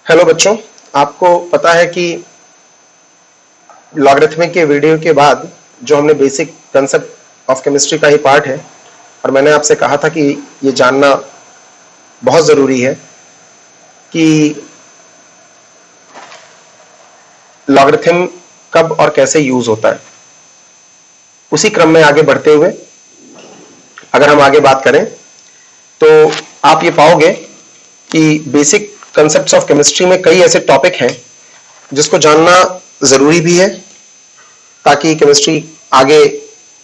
Hello बच्चों, आपको पता है कि लॉगरिथमिक के वीडियो के बाद जो हमने बेसिक कंसेप्ट ऑफ केमिस्ट्री का ही पार्ट है और मैंने आपसे कहा था कि ये जानना बहुत ज़रूरी है कि लॉगरिथम कब और कैसे यूज होता है। उसी क्रम में आगे बढ़ते हुए अगर हम आगे बात करें तो आप ये पाओगे कि बेसिक कंसेप्ट्स ऑफ केमिस्ट्री में कई ऐसे टॉपिक हैं जिसको जानना ज़रूरी भी है ताकि केमिस्ट्री आगे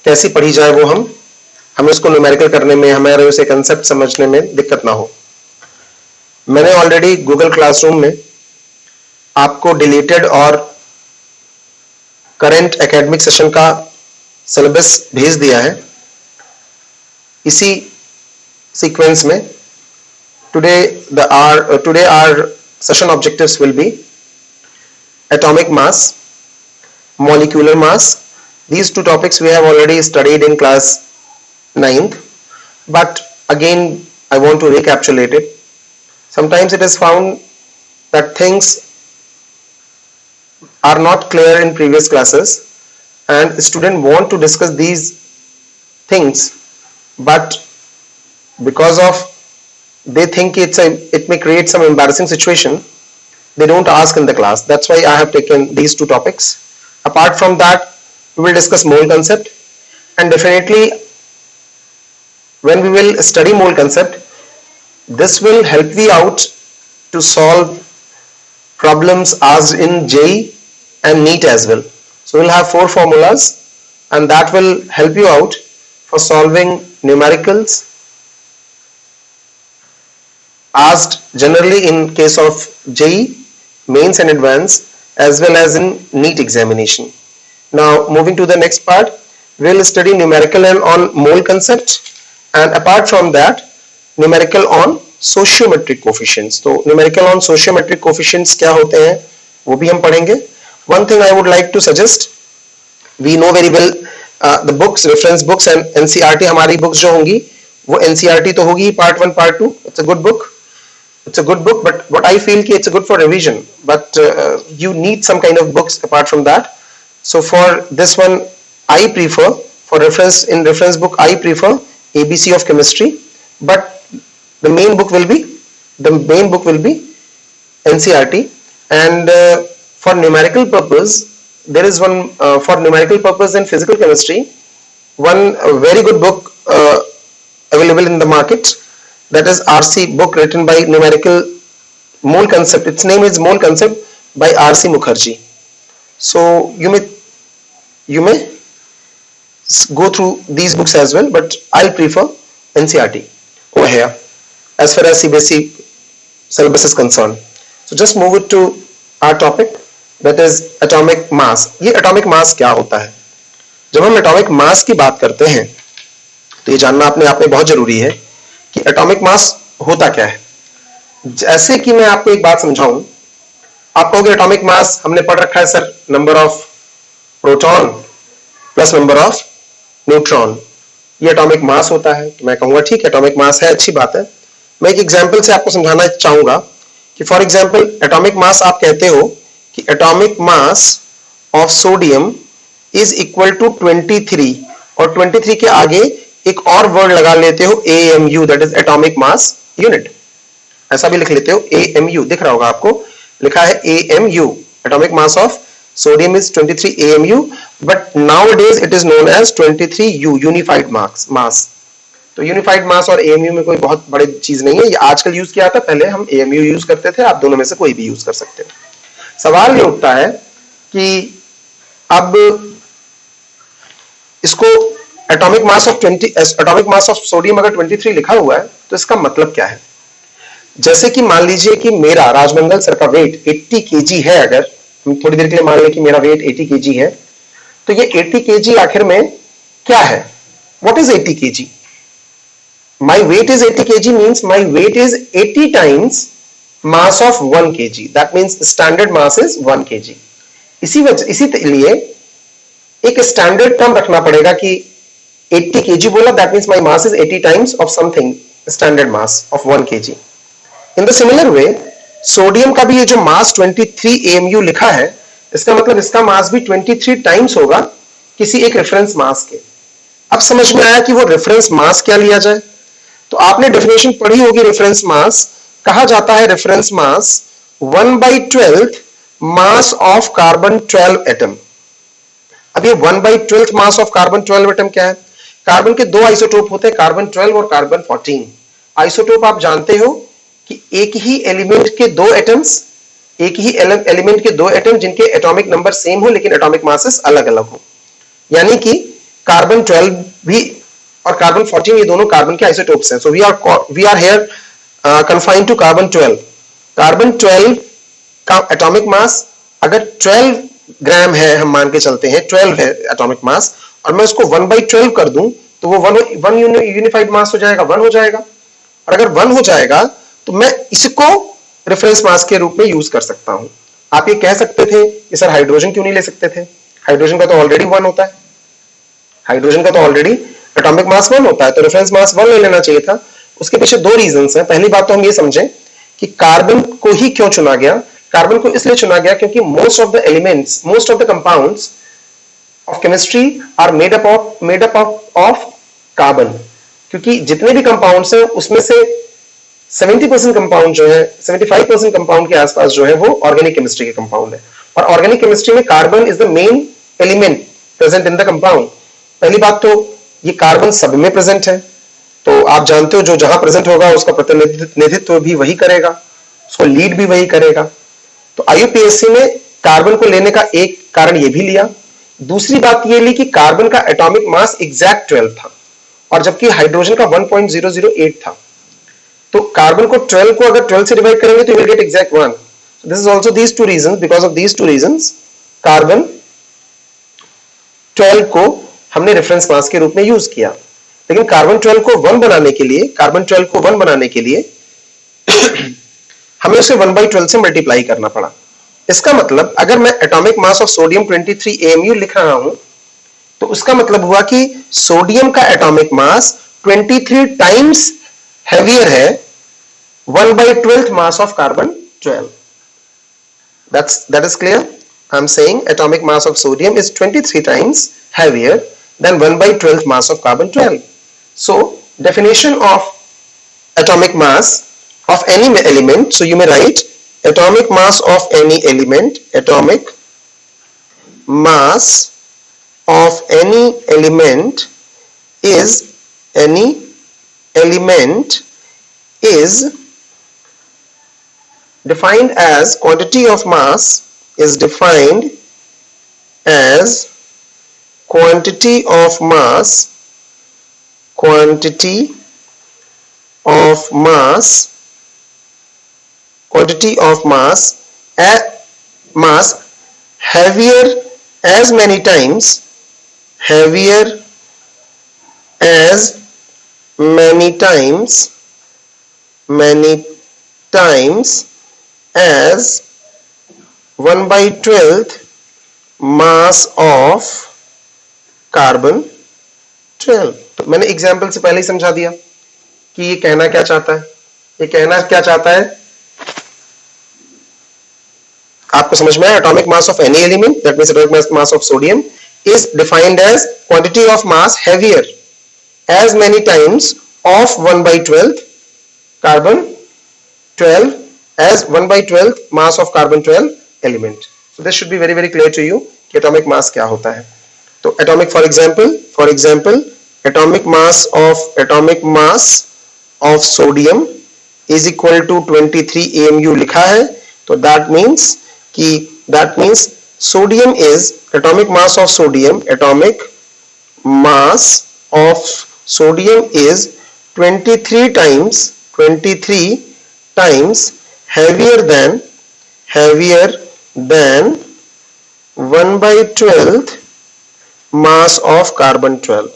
कैसी पढ़ी जाए वो हमें उसको न्यूमेरिकल करने में, हमारे उसे कंसेप्ट समझने में दिक्कत ना हो। मैंने ऑलरेडी गूगल क्लासरूम में आपको डिलीटेड और करंट एकेडमिक सेशन का सिलेबस भेज दिया है। इसी सीक्वेंस में today our session objectives will be atomic mass, molecular mass. These two topics we have already studied in class 9th, but again I want to recapitulate it. Sometimes it is found that things are not clear in previous classes and students want to discuss these things, but because of they think it may create some embarrassing situation, they don't ask in the class. That's why I have taken these two topics. Apart from that, we will discuss mole concept, and definitely when we will study mole concept, this will help you out to solve problems asked in JEE and NEET as well. So we'll have 4 formulas and that will help you out for solving numericals asked generally in case of JEE, mains and advanced, as well as in NEET examination. Now moving to the next part, we will study numerical and on mole concept, and apart from that numerical on sociometric coefficients. तो numerical on sociometric coefficients क्या होते हैं वो भी हम पढ़ेंगे. One thing I would like to suggest, we know very well the books, reference books and NCERT हमारी books जो होंगी वो NCERT तो होगी part 1 part 2. It's a good book. It's a good book, but what I feel कि it's a good for revision, but you need some kind of books apart from that. So for this one I prefer, for reference, in reference book I prefer ABC of chemistry, but the main book will be NCERT. And for numerical purpose, there is one for numerical purpose in physical chemistry, one very good book available in the market, that is RC book written by numerical mole concept. Its name is Mole Concept by RC Mukherjee. So you may go through these books as well, but I'll prefer NCERT over here as far as CBSE syllabus is concerned. So just move it to our topic, that is atomic mass. ये atomic mass क्या होता है? जब हम atomic mass की बात करते हैं तो ये जानना अपने आप में बहुत जरूरी है कि एटॉमिक मास होता क्या है। जैसे कि मैं आपको एक बात समझाऊं, आप कहोगे एटॉमिक मास हमने पढ़ रखा है sir, number of proton plus number of neutron, ये एटॉमिक मास होता है। तो मैं कहूंगा ठीक है, एटॉमिक मास है, अच्छी बात है। मैं एक एग्जांपल से आपको समझाना चाहूंगा कि फॉर एग्जांपल एटॉमिक मास आप कहते हो कि atomic mass of sodium is equal to 23, और 23 के आगे एक और वर्ड लगा लेते हो AMU, that is atomic mass unit. ऐसा भी लिख लेते हो AMU, दिख रहा होगा आपको, लिखा है AMU, atomic mass of sodium is 23 AMU, but nowadays it is known as 23U, unified mass. तो यूनिफाइड मास और AMU में कोई बहुत बड़ी चीज नहीं है, ये आजकल यूज किया था, पहले हम AMU यूज करते थे, आप दोनों में से कोई भी यूज कर सकते हो। सवाल ये उठता है कि अब इसको एटॉमिक मास ऑफ सोडियम अगर 23 लिखा हुआ है तो इसका मतलब क्या है। जैसे कि मान लीजिए कि मेरा राजमंगल सर का वेट 80 केजी है, अगर हम थोड़ी देर के लिए मान लें कि मेरा वेट 80 केजी है, तो ये 80 केजी आखिर में क्या है? What is 80 KG? My weight is 80 KG means my weight is 80 times mass of 1 KG, that means standard mass is 1 KG. इसीलिए एक स्टैंडर्ड टर्म रखना पड़ेगा कि 80 kg बोला, that means my mass is 80 times of something, standard mass of 1 kg. In the similar way, sodium का भी ये जो मास 23 AMU लिखा है, इसका मतलब इसका मास भी 23 टाइम्स होगा किसी एक रेफरेंस मास के। अब समझ में आया कि वो रेफरेंस मास क्या लिया जाए। तो आपने डेफिनेशन पढ़ी होगी रेफरेंस मास। कहा जाता है reference mass 1/12 mass of carbon 12 atom. अब ये 1/12 मास ऑफ कार्बन 12 एटम क्या है? कार्बन के दो आइसोटोप होते हैं, कार्बन 12 और कार्बन 14। आइसोटोप आप जानते हो कि एक ही एलिमेंट के दो एटम्स, एक ही एलिमेंट के दो एटम जिनके एटॉमिक नंबर सेम हो लेकिन एटॉमिक मासेस अलग अलग हो। यानी कि कार्बन 12 भी और कार्बन 14 ये दोनों कार्बन के आइसोटोप्स हैं। So we are here confined to carbon 12। Carbon 12 का एटॉमिक मास अगर 12 ग्राम है, हम मान के चलते हैं 12 है एटॉमिक मास, और मैं उसको 1/12 कर दूं तो वो वन यूनिफाइड मास हो जाएगा, 1 हो जाएगा। और अगर 1 हो जाएगा तो मैं इसको रेफरेंस मास के रूप में यूज कर सकता हूं। आप ये कह सकते थे कि सर हाइड्रोजन क्यों नहीं ले सकते थे? हाइड्रोजन का तो ऑलरेडी 1 होता है, हाइड्रोजन का तो ऑलरेडी एटॉमिक मास 1 होता है, तो रेफरेंस मास 1 ले लेना चाहिए था। उसके पीछे दो रीजंस हैं। पहली बात तो हम ये समझें कि कार्बन को ही क्यों चुना गया। कार्बन को इसलिए चुना गया क्योंकि most of the elements, most of the compounds of chemistry are made up of carbon. क्योंकि जितने भी कंपाउंड्स हैं उसमें से 70% कंपाउंड जो है, 75% कंपाउंड के आसपास जो है वो ऑर्गेनिक केमिस्ट्री के कंपाउंड है। और ऑर्गेनिक केमिस्ट्री में carbon is the main element present in the compound. पहली बात तो ये कार्बन सब में प्रेजेंट है, तो आप जानते हो जो जहां प्रेजेंट होगा उसका प्रतिनिधित्व भी वही करेगा, उसको लीड भी वही करेगा। तो IUPAC ने कार्बन को लेने का एक कारण ये भी लिया। दूसरी बात ये ली कि कार्बन का एटॉमिक मास एग्जैक्ट 12 था, और जबकि हाइड्रोजन का 1.008 था। तो कार्बन को 12 को अगर 12 से डिवाइड करेंगे तो you will get exact 1। This is also these two reasons, because of these two reasons carbon 12 को हमने रेफरेंस मास के रूप में यूज किया। लेकिन कार्बन 12 को 1 बनाने के लिए, कार्बन 12 को 1 बनाने के लिए हमें उसे 1/12 से मल्टीप्लाई करना पड़ा। इसका मतलब अगर मैं atomic mass of sodium 23 AMU लिख रहा हूं तो उसका मतलब हुआ कि सोडियम का एटॉमिक मास 23 टाइम्स हैवियर है 1/12 mass of carbon 12. That is clear. I'm saying atomic mass of sodium is 23 times heavier than 1/12 mass of carbon 12. So definition of atomic mass of any element. So you may write atomic mass of any element. Atomic mass of any element is defined as quantity of mass is defined as quantity of mass heavier as many times as 1/12 mass of carbon 12। तो मैंने example से पहले ही समझा दिया कि ये कहना क्या चाहता है। ये कहना क्या चाहता है आपको समझ में आया? Atomic mass of any element, that means atomic mass of sodium is defined as quantity of mass heavier as many times of 1/12 carbon 12 as 1/12 mass of carbon 12 element. So this should be very clear to you कि atomic mass क्या होता है। तो atomic for example atomic mass of sodium is equal to 23 AMU लिखा है, तो that means sodium is atomic mass of sodium is 23 times heavier than 1/12 mass of carbon 12.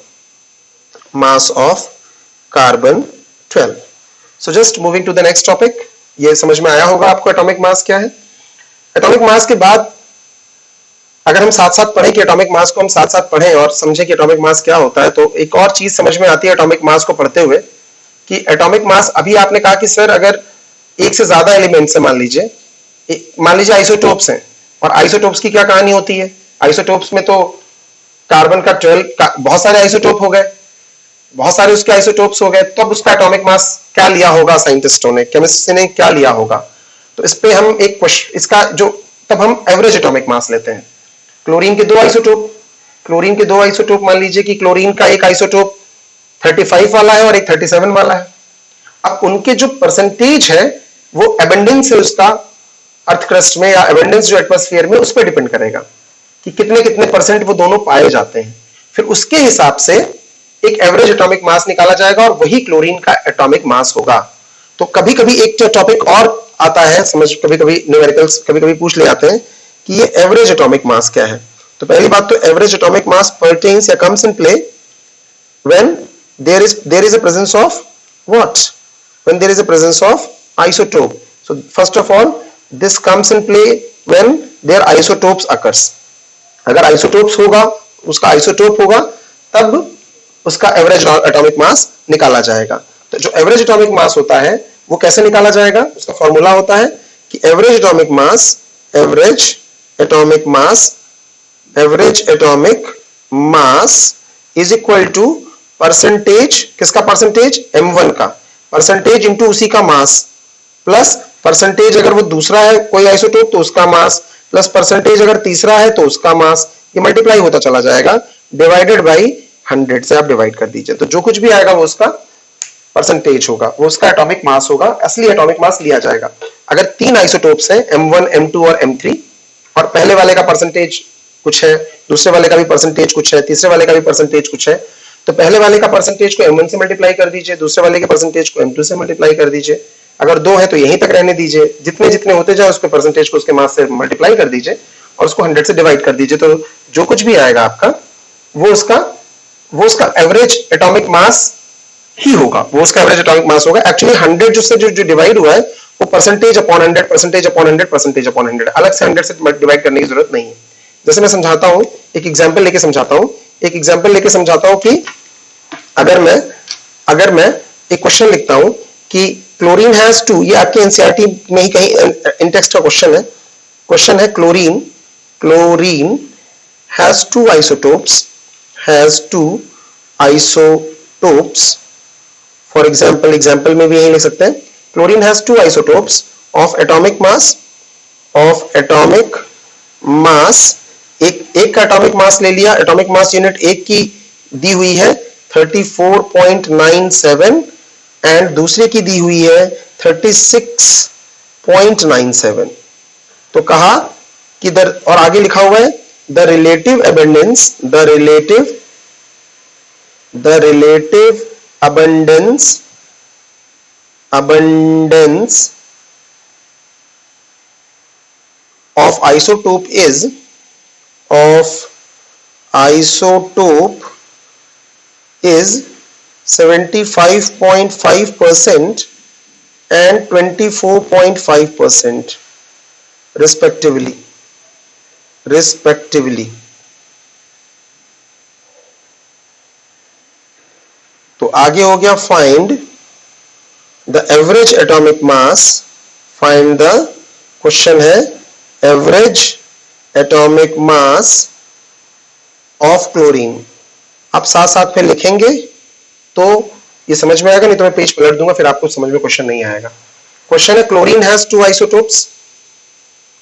So just moving to the next topic. ये समझ में आया होगा आपको atomic mass क्या है। एटॉमिक मास के बाद अगर हम साथ साथ पढ़ें कि एटॉमिक मास को हम साथ साथ पढ़ें और समझें कि एटॉमिक मास क्या होता है, तो एक और चीज समझ में आती है एटॉमिक मास को पढ़ते हुए कि एटॉमिक मास, अभी आपने कहा कि सर अगर एक से ज्यादा एलिमेंट्स है, मान लीजिए आइसोटोप्स हैं, और आइसोटोप्स की क्या कहानी होती है? आइसोटोप्स में तो कार्बन का 12 बहुत सारे आइसोटोप हो गए, बहुत सारे उसके आइसोटोप्स हो गए, तब उसका एटॉमिक मास क्या लिया होगा साइंटिस्टों ने, केमिस्ट्री ने क्या लिया होगा? तो इस पे हम एक क्वेश्चन, इसका जो, तब हम एवरेज एटॉमिक मास लेते हैं। क्लोरीन के दो आइसोटोप, मान लीजिए कि क्लोरीन का एक आइसोटोप 35 वाला है और एक 37 वाला है। अब उनके जो परसेंटेज है वो एबंडेंस है उसका अर्थ क्रस्ट में, या एबंडेंस जो एटमॉस्फेयर में, उस पर डिपेंड करेगा कि कितने कितने परसेंट वो दोनों पाए जाते हैं। फिर उसके हिसाब से एक एवरेज एटॉमिक मास निकाला जाएगा और वही क्लोरीन का एटॉमिक मास होगा। तो कभी कभी एक जो टॉपिक और आता है समझ, कभी कभी न्यूमेरिकल्स कभी कभी पूछ ले जाते हैं कि ये एवरेज एटॉमिक मास क्या है। तो पहली बात तो एवरेज एटॉमिक मास परटेन्स या comes in play when there is a presence of what? When there is a presence of isotope. So first of all, this comes in play when their isotopes occurs. अगर isotopes होगा, उसका isotope होगा, तब उसका average atomic मास निकाला जाएगा। तो जो एवरेज एटॉमिक मास होता है वो कैसे निकाला जाएगा? उसका फॉर्मूला होता है कि average atomic mass is equal to percentage, किसका परसेंटेज? m1 का परसेंटेज इंटू उसी का मास, प्लस परसेंटेज अगर वो दूसरा है कोई आइसोटोप तो उसका मास, प्लस परसेंटेज अगर तीसरा है तो उसका मास, ये मल्टीप्लाई होता चला जाएगा, डिवाइडेड बाई 100 से आप डिवाइड कर दीजिए। तो जो कुछ भी आएगा वो उसका परसेंटेज होगा, वो उसका एटॉमिक मास होगा, असली एटॉमिक मास लिया जाएगा। अगर 3 आइसोटोप्स हैं m1, m2 और m3, और पहले वाले का परसेंटेज कुछ है, दूसरे वाले का भी परसेंटेज कुछ है, तीसरे वाले का भी परसेंटेज कुछ है, तो पहले वाले का परसेंटेज को m1 से मल्टीप्लाई कर दीजिए, दूसरे वाले के परसेंटेज को m2 से मल्टीप्लाई कर दीजिए। अगर 2 है तो यहीं तक रहने दीजिए, जितने जितने होते जाए उसके परसेंटेज को उसके मास से मल्टीप्लाई कर दीजिए और उसको 100 से डिवाइड कर दीजिए। तो जो कुछ भी आएगा आपका वो उसका एवरेज एटॉमिक मास ही होगा, वो उसका एवरेज एटॉमिक मास होगा। एक्चुअली 100 जो डिवाइड हुआ है वो percentage upon 100, percentage upon 100, percentage upon 100, अलग से 100 से डिवाइड करने की जरूरत नहीं है। जैसे मैं समझाता हूं, एक एग्जांपल लेके समझाता हूं कि अगर मैं एक क्वेश्चन लिखता हूं कि क्लोरीन हैज 2, ये आपके एनसीईआरटी में ही कहीं इन टेक्स्ट का क्वेश्चन है chlorine has 2 isotopes, for example में भी यही लिख सकते हैं, chlorine has 2 isotopes of atomic mass, एक का एटॉमिक मास ले लिया, एटॉमिक मास यूनिट एक की दी हुई है 34.97 एंड दूसरे की दी हुई है 36.97। तो कहा कि और आगे लिखा हुआ है the relative abundance of isotope is 75.5% and 24.5% respectively. तो आगे हो गया find the average atomic mass, question है average atomic mass of chlorine. आप साथ साथ में लिखेंगे तो ये समझ में आएगा, नहीं तो मैं पेज पलट दूंगा फिर आपको समझ में क्वेश्चन नहीं आएगा। क्वेश्चन है क्लोरीन हैज 2 आइसोटोप्स।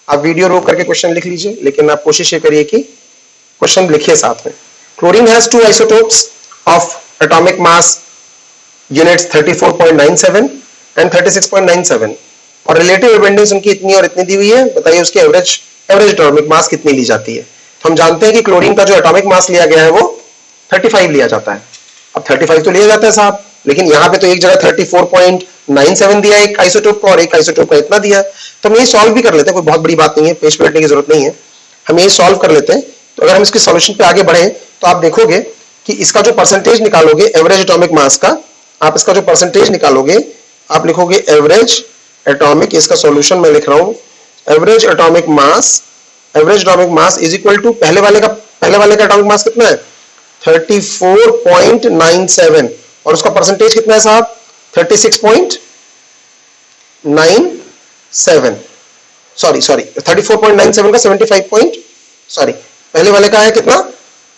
आप वीडियो रोक करके क्वेश्चन लिख लीजिए, लेकिन आप कोशिश ये करिए कि क्वेश्चन लिखिए साथ में। Chlorine has 2 isotopes of atomic mass units 34.97 and 36.97 और रिलेटिव एबंडेंस उनकी इतनी और इतनी दी हुई है। बताइए उसकी एवरेज एटॉमिक मास कितनी ली जाती है? तो हम जानते हैं कि क्लोरीन का जो एटॉमिक मास लिया गया है वो 35 लिया जाता है। अब 35 तो लिया जाता है साहब, लेकिन यहाँ पे तो एक जगह 34.97 दिया एक आइसोटोप को और एक आइसोटोप का इतना दिया। तो हम ये सॉल्व भी कर लेते हैं, कोई बहुत बड़ी बात नहीं है, पेज पलटने की जरूरत नहीं है, हम ये सॉल्व कर लेते हैं। तो अगर हम इसके सॉल्यूशन पे आगे बढ़े तो आप देखोगे कि इसका जो परसेंटेज निकालोगे एवरेज एटॉमिक मास का, आप इसका जो परसेंटेज निकालोगे आप लिखोगे एवरेज एटॉमिक, इसका सॉल्यूशन मैं लिख रहा हूं, average atomic mass is equal to पहले वाले का एटॉमिक मास कितना है 34.97 और उसका परसेंटेज कितना है साहब 36. 34.97, सॉरी 34.97 का 75 सॉरी पहले वाले का है कितना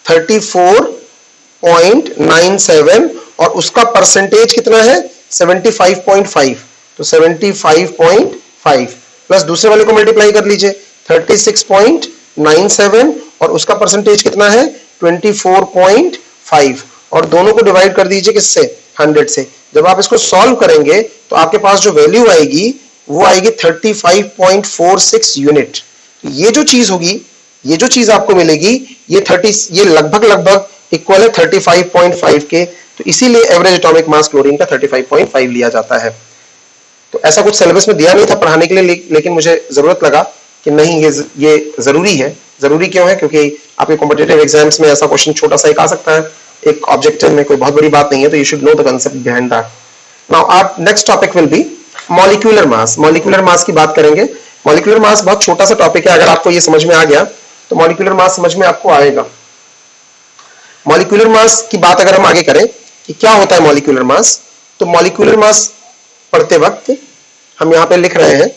34.97 और उसका परसेंटेज कितना है 75.5, तो 75.5 प्लस दूसरे वाले को मल्टीप्लाई कर लीजिए 36.97 और उसका परसेंटेज कितना है 24.5 और दोनों को डिवाइड कर दीजिए किससे 100 से। जब आप इसको सॉल्व करेंगे तो आपके पास जो वैल्यू आएगी वो आएगी 35.46 यूनिट। ये जो चीज होगी, ये जो चीज आपको मिलेगी ये लगभग इक्वल है 35.5 के, तो इसीलिए एवरेज एटॉमिक मास क्लोरीन का 35.5 लिया जाता है। तो ऐसा कुछ सिलेबस में दिया नहीं था पढ़ाने के लिए, लेकिन मुझे जरूरत लगा कि नहीं ये जरूरी है। जरूरी क्यों है? क्योंकि आपके कॉम्पिटिटिव एग्जाम्स में ऐसा क्वेश्चन छोटा सा एक आ सकता है, एक ऑब्जेक्टिव में कोई बहुत बड़ी बात नहीं है, तो you should know the concept behind that. Now our next topic will be molecular mass. Molecular mass की बात करेंगे। मॉलिक्यूलर मास बहुत छोटा सा टॉपिक है, अगर आपको ये समझ में आ गया तो मॉलिक्यूलर मास समझ में आपको आएगा। मॉलिक्यूलर मास की बात अगर हम आगे करें कि क्या होता है मॉलिक्यूलर मास, तो मॉलिक्यूलर मास पढ़ते वक्त हम यहां पे लिख रहे हैं,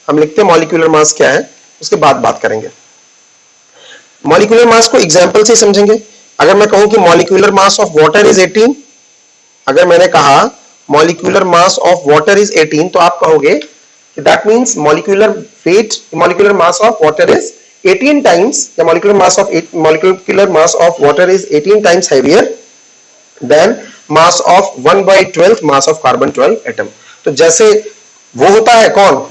हम लिखते हैं मॉलिक्यूलर मास क्या है, उसके बाद बात करेंगे। मॉलिक्यूलर मास को एग्जांपल से समझेंगे। अगर मैं कहूं कि molecular mass of water is 18, अगर मैंने कहा molecular mass of water is 18, तो आप कहोगे कि that means molecular weight, molecular mass of water is 18 times, the molecular mass of water is 18 times heavier than mass of 1/12 mass of carbon 12 atom। तो जैसे वो होता है कौन,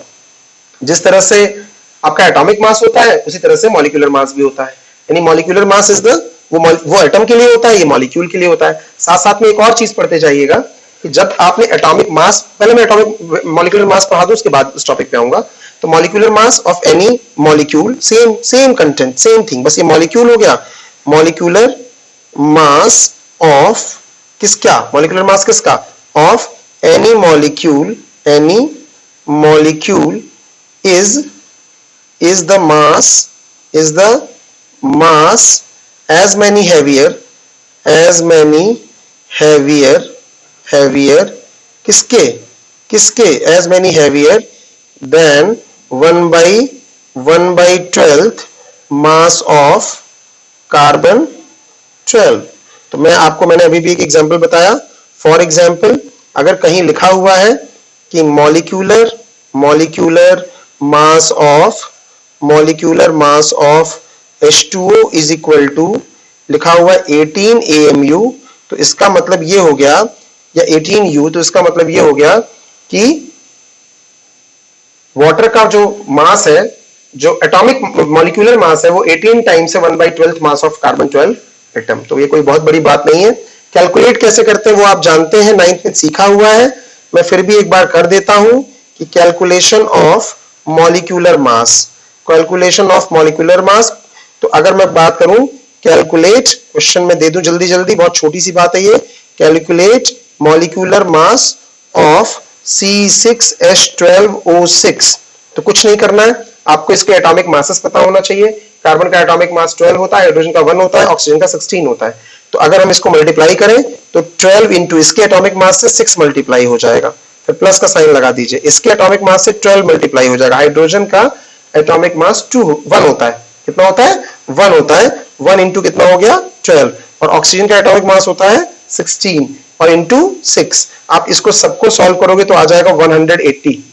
जिस तरह से आपका एटॉमिक मास होता है उसी तरह से मॉलिक्यूलर मास भी होता है। यानी मॉलिक्यूलर मास इज द वो एटम के लिए होता है, ये मॉलिक्यूल के लिए होता है। साथ साथ में एक और चीज पढ़ते जाइएगा कि जब आपने एटॉमिक मास, पहले मैं एटॉमिक मॉलिक्यूलर मास पढ़ा दूं उसके बाद इस टॉपिक पे आऊंगा। तो molecular mass of any molecule, same content same thing, बस ये मॉलिक्यूल हो गया। मॉलिक्यूलर मास ऑफ किसका, मॉलिक्यूलर मास किसका, of any molecule is the mass as many heavier किसके as many heavier than 1/12 mass of carbon 12। तो मैंने अभी भी एक एग्जांपल बताया। फॉर एग्जांपल अगर कहीं लिखा हुआ है कि molecular mass of H2O is equal to, लिखा हुआ 18 AMU, तो इसका मतलब ये हो गया, या 18U, तो इसका मतलब ये हो गया कि वाटर का जो मास है, जो एटॉमिक मॉलिक्यूलर मास है, वो 18 टाइम्स है 1/12 मास ऑफ कार्बन 12 एटम। तो ये कोई बहुत बड़ी बात नहीं है। कैलकुलेट कैसे करते हैं वो आप जानते हैं, 9th में सीखा हुआ है, मैं फिर भी एक बार कर देता हूं कि कैलकुलेशन ऑफ मॉलिक्यूलर मास। तो अगर मैं बात करूं कैलकुलेट, क्वेश्चन में दे दूं जल्दी, बहुत छोटी सी बात है ये, calculate molecular mass of C6H12O6। तो कुछ नहीं करना है, आपको इसके एटॉमिक मासेस पता होना चाहिए। कार्बन का एटॉमिक मास 12 होता है, हाइड्रोजन का 1 होता है, ऑक्सीजन का 16 होता है। तो अगर हम इसको मल्टीप्लाई करें तो 12 इंटू इसके एटॉमिक मास से 6 मल्टीप्लाई हो जाएगा, फिर प्लस का साइन लगा दीजिए, इसके एटॉमिक मास से 12 मल्टीप्लाई हो जाएगा। हाइड्रोजन का एटॉमिक मास 1 होता है, कितना होता है 1 होता है, 1 इंटू कितना हो गया 12, और ऑक्सीजन का एटॉमिक मास होता है 16 और इंटू 6। आप इसको सबको सॉल्व करोगे तो आ जाएगा 180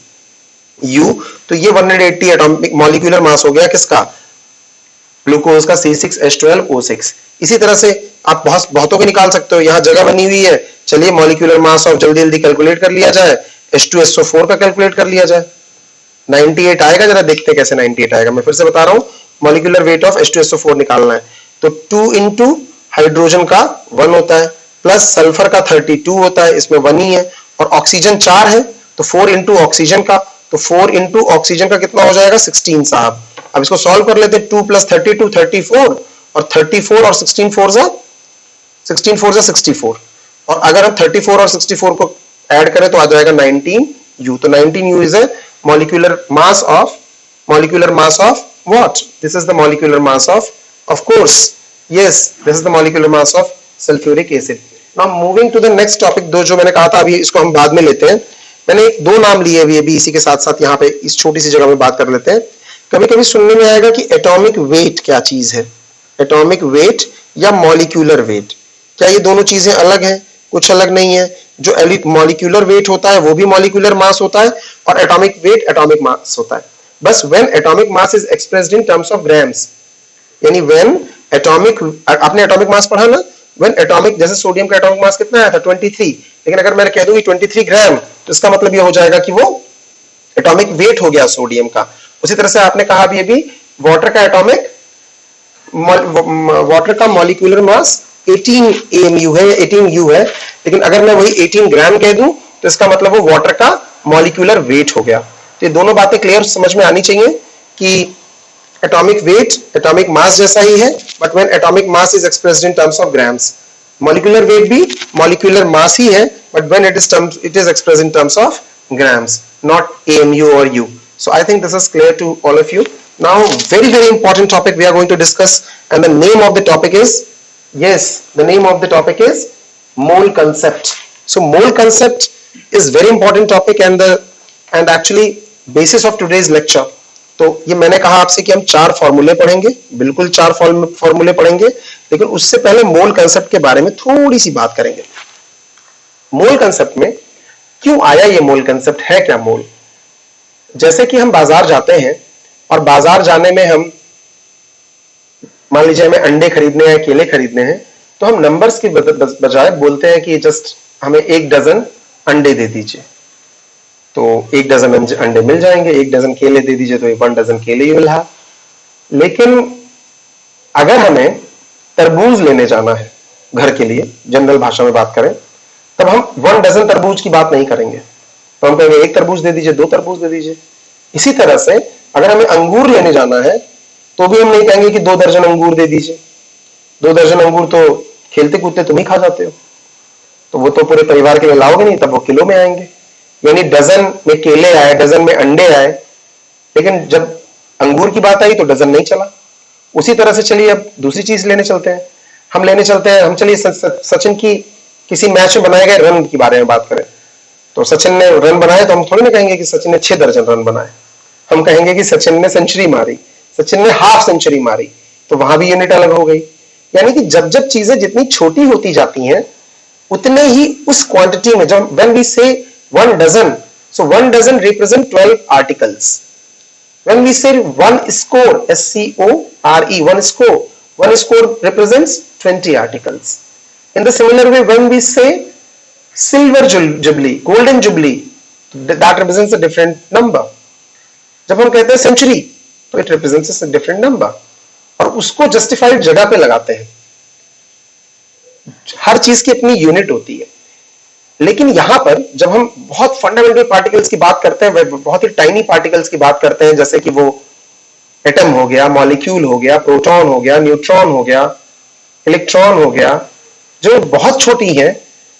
U। तो ये 180 एटॉमिक मॉलिक्यूलर मास हो गया किसका, ग्लूकोज का C6H12O6। इसी तरह से आप बहुतों के निकाल सकते हो, यहां जगह बनी हुई है। चलिए मॉलिक्यूलर मास ऑफ जल्दी कैलकुलेट कर लिया जाए, H2SO4 का कैलकुलेट कर लिया जाए। 98 आएगा, जरा देखते हैं कैसे 98 आएगा। मैं फिर से बता रहा हूं, मॉलिक्यूलर वेट ऑफ H2SO4 निकालना है तो 2 इंटू हाइड्रोजन का 1 होता है, प्लस सल्फर का 32 होता है, इसमें 1 ही है, और ऑक्सीजन 4 है तो 4 इंटू ऑक्सीजन का, तो 4 इंटू ऑक्सीजन का कितना हो जाएगा 16 साहब। अब इसको सॉल्व कर लेते हैं, 2 प्लस 32 34, और 34 और 16 4 जा 64, और अगर हम 34 और 64 को ऐड करें तो आ जाएगा 19U। तो 19U is a molecular mass of what? This is the molecular mass of course, yes, this is the molecular mass of sulfuric acid। Now moving to the next topic, दो जो मैंने कहा था अभी इसको हम बाद में लेते हैं। मैंने एक दो नाम लिए अभी इसी के साथ साथ यहाँ पे इस छोटी सी जगह में बात कर लेते हैं। कभी कभी सुनने में आएगा कि एटॉमिक वेट क्या चीज है, एटॉमिक वेट या मॉलिक्यूलर वेट, क्या ये दोनों चीजें अलग हैं? कुछ अलग नहीं है। जो मॉलिक्यूलर वेट होता है वो भी मॉलिक्यूलर मास होता है और एटॉमिक वेट एटॉमिक मास होता है। बस when atomic mass is expressed in terms of grams, यानी व्हेन एटॉमिक, आपने एटॉमिक मास पढ़ा ना, व्हेन एटॉमिक, जैसे सोडियम का एटॉमिक मास कितना आया था 23, लेकिन अगर मैं कह दूं 23 ग्राम तो इसका मतलब ये हो जाएगा कि वो एटॉमिक वेट हो गया सोडियम का। उसी तरह से आपने कहा भी वाटर का एटॉमिक, वाटर का मॉलिक्यूलर मास 18 AMU है या 18 U है, लेकिन अगर मैं वही 18 ग्राम कह दूं तो इसका मतलब वो वाटर का मॉलिक्यूलर वेट हो गया। तो ये दोनों बातें क्लियर समझ में आनी चाहिए कि एटॉमिक वेट एटॉमिक मास जैसा ही है, but when atomic mass is expressed in terms of grams, molecular weight भी मॉलिक्यूलर मास ही है, but when it is expressed in terms of grams, not AMU or U. So I think this is clear to all of you. Now, very important topic we are going to discuss, and the name of the topic is, yes, the name of the topic is mole concept. So mole concept is very important topic and actually basis of today's lecture. तो ये मैंने कहा आपसे कि हम 4 फॉर्मूले पढ़ेंगे, बिल्कुल 4 फॉर्मूले पढ़ेंगे, लेकिन उससे पहले मोल कंसेप्ट के बारे में थोड़ी सी बात करेंगे। मोल कंसेप्ट में क्यों आया ये मोल कंसेप्ट, है क्या मोल? जैसे कि हम बाजार जाते हैं और बाजार जाने में हम, मान लीजिए हमें अंडे खरीदने हैं, केले खरीदने हैं, तो हम नंबर्स की बजाय बोलते हैं कि जस्ट हमें 1 डजन अंडे दे दीजिए, तो 1 डजन अंडे मिल जाएंगे। 1 डजन केले दे दीजिए तो 1 डजन केले ही मिल रहा। लेकिन अगर हमें तरबूज लेने जाना है घर के लिए, जनरल भाषा में बात करें, तब हम 1 डजन तरबूज की बात नहीं करेंगे, तो हम कहेंगे 1 तरबूज दे दीजिए, 2 तरबूज दे दीजिए। इसी तरह से अगर हमें अंगूर लेने जाना है तो भी हम नहीं कहेंगे कि 2 दर्जन अंगूर दे दीजिए। 2 दर्जन अंगूर तो खेलते कूदते तुम ही खा जाते हो, तो वो तो पूरे परिवार के लिए लाओगे नहीं, तब वो किलो में आएंगे। यानी डजन में केले आए, डजन में अंडे आए, लेकिन जब अंगूर की बात आई तो डजन नहीं चला। उसी तरह से चलिए अब दूसरी चीज लेने चलते हैं। हम चलिए सचिन की किसी मैच में बनाए गए रन के बारे में बात करें, तो सचिन ने रन बनाए तो हम थोड़ी ना कहेंगे कि सचिन ने 6 दर्जन रन बनाए, हम कहेंगे कि सचिन ने सेंचुरी मारी, सचिन ने हाफ सेंचुरी मारी, तो वहां भी यूनिट अलग हो गई। यानी कि जब जब चीजें जितनी छोटी होती जाती हैं उतने ही उस क्वांटिटी में, जब व्हेन वी से 1 dozen, so 1 dozen represent 12 articles. When we say 1 score, S-C-O-R-E, 1 score represents 20 articles. In the similar way, when we say silver jubilee, golden jubilee, that represents a different number. जब हम कहते हैं century तो it represents a different number, और उसको justified जगह पे लगाते हैं। हर चीज की अपनी यूनिट होती है, लेकिन यहां पर जब हम बहुत फंडामेंटल पार्टिकल्स की बात करते हैं, बहुत ही टाइनी पार्टिकल्स की बात करते हैं, जैसे कि वो एटम हो गया, मॉलिक्यूल हो गया, प्रोटॉन हो गया, न्यूट्रॉन हो गया, इलेक्ट्रॉन हो गया, जो बहुत छोटी हैं,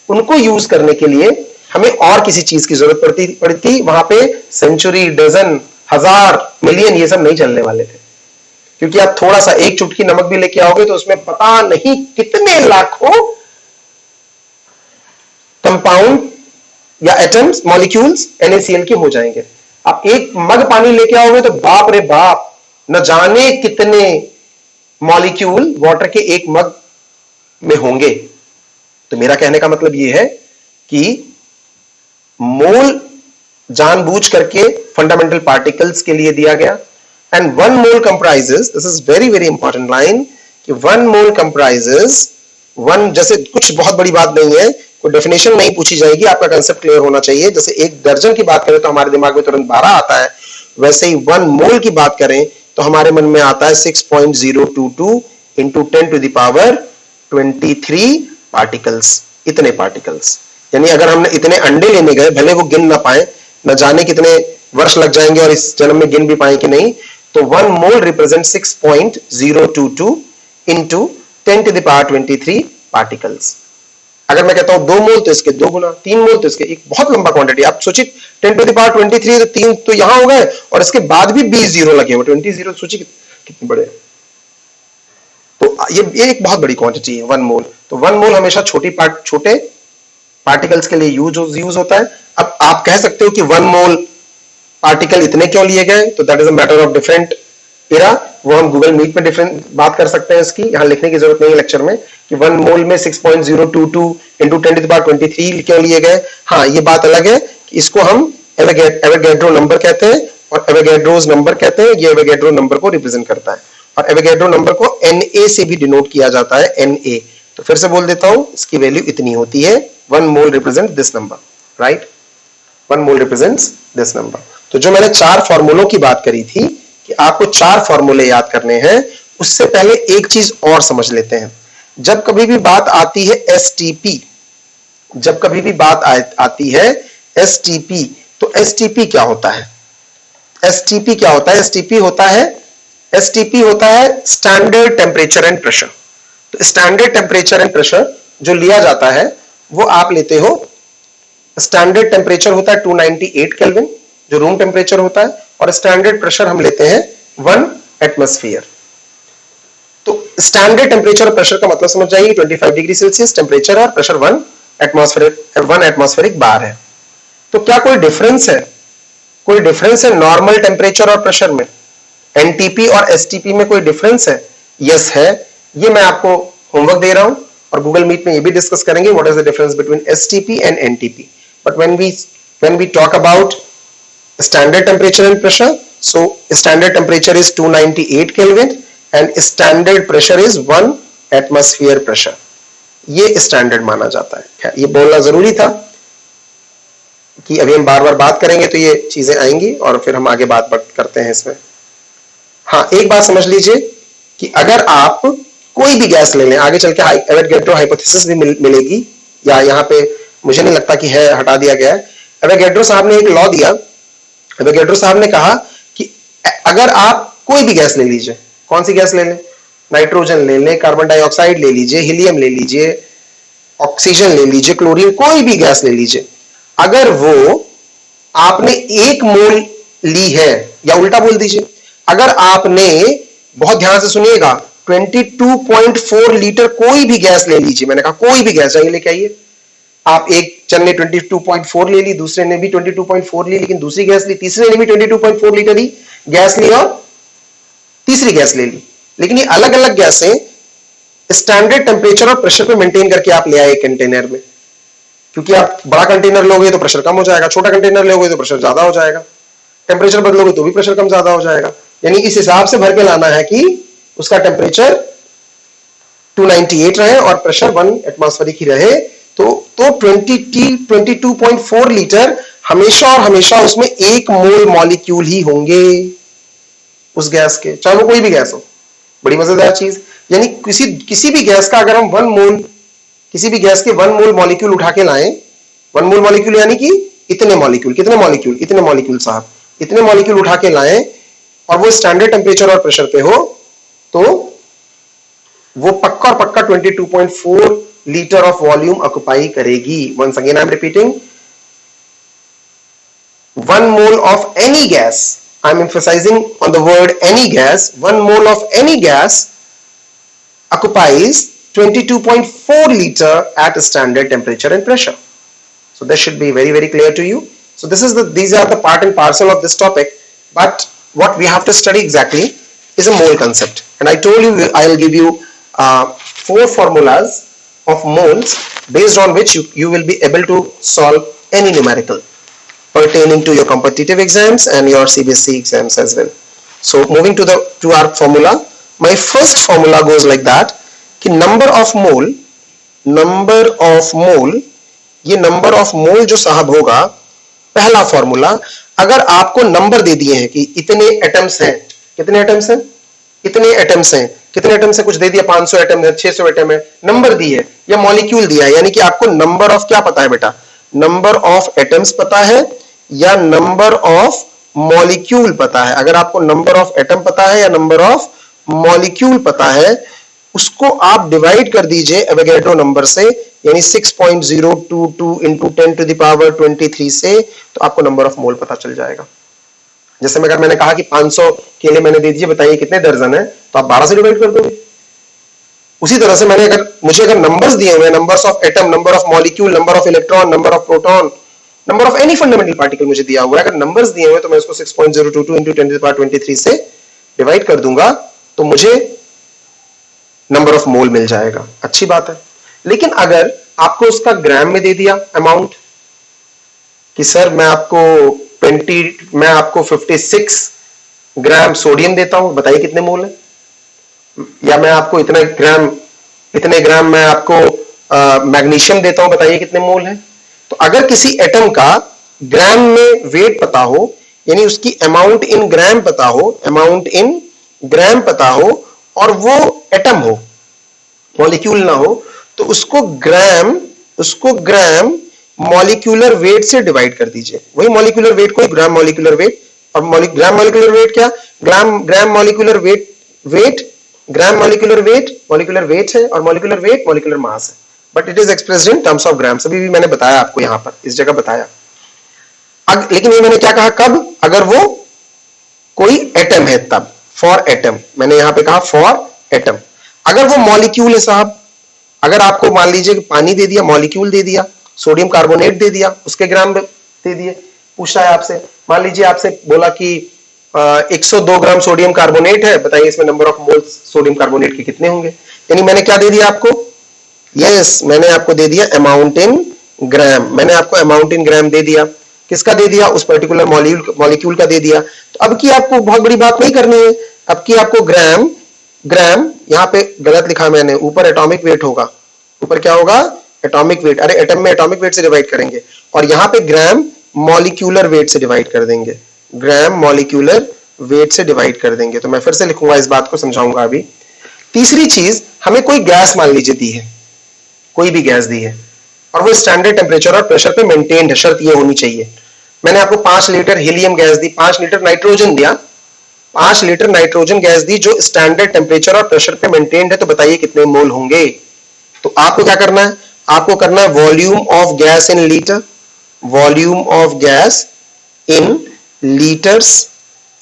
उनको यूज करने के लिए हमें और किसी चीज की जरूरत पड़ती। वहां पे सेंचुरी, डजन, हजार, मिलियन ये सब नहीं चलने वाले थे, क्योंकि आप थोड़ा सा एक चुटकी नमक भी लेके आओगे तो उसमें पता नहीं कितने लाखों कंपाउंड या एटम्स, मॉलिक्यूल्स NaCl के हो जाएंगे। आप एक मग पानी लेके आओगे तो बाप रे बाप, न जाने कितने मॉलिक्यूल वाटर के एक मग में होंगे। तो मेरा कहने का मतलब यह है कि मोल जानबूझ करके फंडामेंटल पार्टिकल्स के लिए दिया गया, and 1 mole comprises, this is very important line, कि 1 मोल कंप्राइजेस 1, जैसे कुछ बहुत बड़ी बात नहीं है, कोई डेफिनेशन नहीं पूछी जाएगी, आपका कंसेप्ट क्लियर होना चाहिए। जैसे 1 दर्जन की बात करें तो हमारे दिमाग में तुरंत 12 आता है, वैसे ही 1 मोल की बात करें तो हमारे मन में आता है 6.022 into 10 to the power 23 particles, इतने पार्टिकल्स। यानी अगर हमने इतने अंडे लेने गए, भले वो गिन ना पाए, न जाने कितने वर्ष लग जाएंगे और इस जन्म में गिन भी पाए कि नहीं, तो 1 mole represent 6.022 into 10 to the power 23 particles. अगर मैं कहता हूं 2 मोल तो इसके 2 गुना, 3 मोल तो इसके, एक बहुत लंबा क्वांटिटी। आप सोचिए 10 टू द पावर 23 तो 3 तो यहां हो गए और इसके बाद भी 20 जीरो लगे हुए, 20 जीरो, सोचिए कितने बड़े। तो ये एक बहुत बड़ी क्वांटिटी है 1 मोल। तो 1 मोल हमेशा छोटे पार्टिकल्स के लिए यूज होता है, अब आप कह सकते हो कि 1 मोल पार्टिकल इतने क्यों लिए गए, तो that is a matter of different era, वो हम गूगल मीट में डिफरेंट बात कर सकते हैं इसकी, यहां लिखने की जरूरत नहीं है लेक्चर में कि 1 मोल में 6.022 इंटू 10⁻23 क्यों लिए गए। हाँ, ये बात अलग है कि इसको हम एवोगैड्रो नंबर कहते हैं और एवोगैड्रोस नंबर कहते हैं, ये एवोगैड्रो नंबर को रिप्रेजेंट करता है और एवोगैड्रो नंबर को Na से भी डिनोट किया जाता है, Na। तो फिर से बोल देता हूं, इसकी वैल्यू इतनी होती है, 1 mole represent this number, right, 1 mole represents this number. तो जो मैंने 4 फॉर्मूलों की बात करी थी कि आपको 4 फॉर्मूले याद करने हैं, उससे पहले एक चीज और समझ लेते हैं। जब कभी भी बात आती है एसटीपी, जब कभी भी बात आती है एसटीपी, तो एसटीपी क्या होता है? एसटीपी क्या होता है? एसटीपी होता है स्टैंडर्ड टेम्परेचर एंड प्रेशर। तो स्टैंडर्ड टेम्परेचर एंड प्रेशर जो लिया जाता है वो आप लेते हो, स्टैंडर्ड टेम्परेचर होता है 298 केल्विन जो रूम टेम्परेचर होता है, और स्टैंडर्ड प्रेशर हम लेते हैं 1 एटमॉस्फेयर। तो स्टैंडर्ड टेम्परेचर और प्रेशर का मतलब समझ जाइए, 25 डिग्री सेल्सियस टेम्परेचर और प्रेशर 1 एटमॉस्फेरिक बार है। तो क्या कोई डिफरेंस है? कोई डिफरेंस है नॉर्मल टेम्परेचर और प्रेशर में? एनटीपी और एसटीपी में कोई डिफरेंस है? यस है। ये मैं आपको होमवर्क दे रहा हूं और गूगल मीट में ये भी डिस्कस करेंगे what is the difference between STP and NTP. But when we talk about standard temperature and pressure, so standard temperature is 298 Kelvin and standard pressure is 1 atmosphere pressure. ये standard माना जाता है। ये बोलना जरूरी था कि अभी हम बार बार बात करेंगे तो ये चीजें आएंगी और फिर हम आगे बात करते हैं इसमें। हाँ, एक बात समझ लीजिए कि अगर आप कोई भी गैस ले लें, आगे चल के एवोगैड्रो हाइपोथेसिस भी मिलेगी, या यहाँ पे मुझे नहीं लगता कि है, हटा दिया गया है। एवोगैड्रो साहब ने एक लॉ दिया, एवोगैड्रो साहब ने कहा कि अगर आप कोई भी गैस ले लीजिए, कौन सी गैस ले लें, नाइट्रोजन ले लें, कार्बन डाइऑक्साइड ले लीजिए, हीलियम ले लीजिए, ऑक्सीजन ले लीजिए, क्लोरीन, कोई भी गैस ले लीजिए, अगर वो आपने 1 मोल ली है, या उल्टा बोल दीजिए, अगर आपने, बहुत ध्यान से सुनिएगा, 22.4 लीटर कोई भी गैस ले लीजिए, मैंने कहा कोई भी गैस चाहिए लेके आइए, आप एक जन ने 22.4 ले ली, दूसरे ने भी 22.4 ली, लेकिन दूसरी गैस ली, तीसरे ने भी 22.4 लीटर ही गैस ली और तीसरी गैस ले ली, लेकिन ये अलग अलग गैसें स्टैंडर्ड टेम्परेचर और प्रेशर पे मेंटेन करके आप ले आए कंटेनर में, क्योंकि आप बड़ा कंटेनर लोगे तो प्रेशर कम हो जाएगा, छोटा कंटेनर लोगे तो प्रेशर ज्यादा हो जाएगा, टेम्परेचर बदलोगे तो भी प्रेशर कम ज्यादा हो जाएगा। यानी इस हिसाब से भर के लाना है कि उसका टेम्परेचर 298 रहे और प्रेशर 1 एटमॉस्फेरिक ही रहे। तो 22.4 लीटर हमेशा और हमेशा उसमें 1 मोल मॉलिक्यूल ही होंगे उस गैस के, चाहे वो कोई भी गैस हो। बड़ी मजेदार चीज, यानी किसी भी गैस का अगर हम 1 मोल, किसी भी गैस के 1 मोल मॉलिक्यूल उठा के लाएं, 1 मोल मॉलिक्यूल यानी कि इतने मॉलिक्यूल, कितने मॉलिक्यूल, इतने मॉलिक्यूल साहब, इतने मॉलिक्यूल उठा के लाएं और वो स्टैंडर्ड टेम्परेचर और प्रेशर पे हो, तो वो पक्का और पक्का 22.4 लीटर ऑफ वॉल्यूम ऑक्युपाई करेगी। Once again I am repeating, 1 mole of any gas, I am emphasizing on the word any gas, 1 mole of any gas occupies 22.4 liter at standard temperature and pressure. So this should be very, very clear to you. So these are the part and parcel of this topic, but what we have to study exactly is a mole concept. And I told you I will give you 4 formulas of moles based on which you will be able to solve any numerical pertaining to your competitive exams and your CBSE exams as well. So moving to our formula, my first formula goes like that कि number of mole, ये number of mole जो साहब होगा, पहला formula, अगर आपको number दे दिए हैं कि इतने एटम्स हैं, कितने एटम्स हैं, इतने एटम्स हैं, कितने एटम्स है, कुछ दे दिया 500 एटम है, 600 एटम है, नंबर दी है या मॉलिक्यूल दिया है, यानी कि आपको नंबर ऑफ क्या पता है बेटा, नंबर ऑफ एटम्स पता है या नंबर ऑफ मॉलिक्यूल पता है। अगर आपको नंबर ऑफ एटम पता है या नंबर ऑफ मॉलिक्यूल पता है, उसको आप डिवाइड कर दीजिए एवोगैड्रो नंबर से, यानी 6.022 इंटू 10 टू द पावर 23 से, तो आपको नंबर ऑफ मोल पता चल जाएगा। जैसे अगर मैंने कहा कि 500 केले मैंने दे दीजिए, बताइए कितने दर्जन है, तो आप 12 से डिवाइड कर दोगे। उसी तरह से मुझे अगर नंबर्स दिए हुए हैं, numbers of atom, number of molecule, number of electron, number of proton, number of any fundamental particle मुझे दिया हुआ है, अगर नंबर्स दिए हुए तो मैं उसको 6.022 इंटू 10⁻23 से डिवाइड कर दूंगा तो मुझे नंबर ऑफ मोल मिल जाएगा, अच्छी बात है। लेकिन अगर आपको उसका ग्राम में दे दिया अमाउंट कि सर मैं आपको 56 ग्राम सोडियम देता हूं, बताइए कितने मोल है, या मैं आपको इतने ग्राम मैं आपको मैग्नीशियम देता हूं, बताइए कितने मोल है। तो अगर किसी एटम का ग्राम में वेट पता हो, यानी उसकी अमाउंट इन ग्राम पता हो, और वो एटम हो, मॉलिक्यूल ना हो, तो उसको ग्राम मॉलिक्यूलर वेट से डिवाइड कर दीजिए। वही मॉलिक्यूलर वेट को ग्राम मॉलिक्यूलर वेट, और ग्राम मॉलिक्यूलर वेट क्या, gram molecular weight gram molecular weight है, और मॉलिक्यूलर वेट मॉलिक्यूलर मास है, but it is expressed in terms of gram. अभी भी मैंने बताया आपको, यहां पर इस जगह बताया। लेकिन ये मैंने क्या कहा, कब, अगर वो कोई एटम है तब, फॉर एटम, मैंने यहां पे कहा फॉर एटम। अगर वो मॉलिक्यूल है साहब, अगर आपको मान लीजिए कि पानी दे दिया, मॉलिक्यूल दे दिया, सोडियम कार्बोनेट दे दिया, उसके ग्राम दे दिए, पूछा है आपसे, मान लीजिए आपसे बोला कि 102 ग्राम सोडियम कार्बोनेट है, बताइए इसमें number of moles sodium carbonate के कितने होंगे। यानी मैंने क्या दे दिया आपको, यस मैंने आपको दे दिया अमाउंट इन ग्राम, मैंने आपको अमाउंट इन ग्राम दे दिया। किसका दे दिया, उस पर्टिकुलर मॉलिक्यूल का दे दिया। तो अब की आपको बहुत बड़ी बात नहीं करनी है, अब की आपको ग्राम यहां पे गलत लिखा मैंने, ऊपर एटॉमिक वेट होगा, ऊपर क्या होगा, एटॉमिक वेट, अरे एटम में एटॉमिक वेट से डिवाइड करेंगे, और यहां पे ग्राम मॉलिक्यूलर वेट से डिवाइड कर देंगे, ग्राम मॉलिक्यूलर वेट से डिवाइड कर देंगे। तो मैं फिर से लिखूंगा, इस बात को समझाऊंगा अभी। तीसरी चीज, हमें कोई गैस मान लीजिए दी है, कोई भी गैस दी है, और वो स्टैंडर्ड टेम्परेचर और प्रेशर पे मेंटेन्ड है, शर्त ये होनी चाहिए। मैंने आपको 5 लीटर हीलियम गैस दी, 5 लीटर नाइट्रोजन दिया, 5 लीटर नाइट्रोजन गैस दी जो स्टैंडर्ड टेम्परेचर और प्रेशर पे मेंटेन्ड है, तो बताइए कितने मोल होंगे। तो आपको क्या करना है, आपको करना है volume of gas in litre, volume of gas in litres.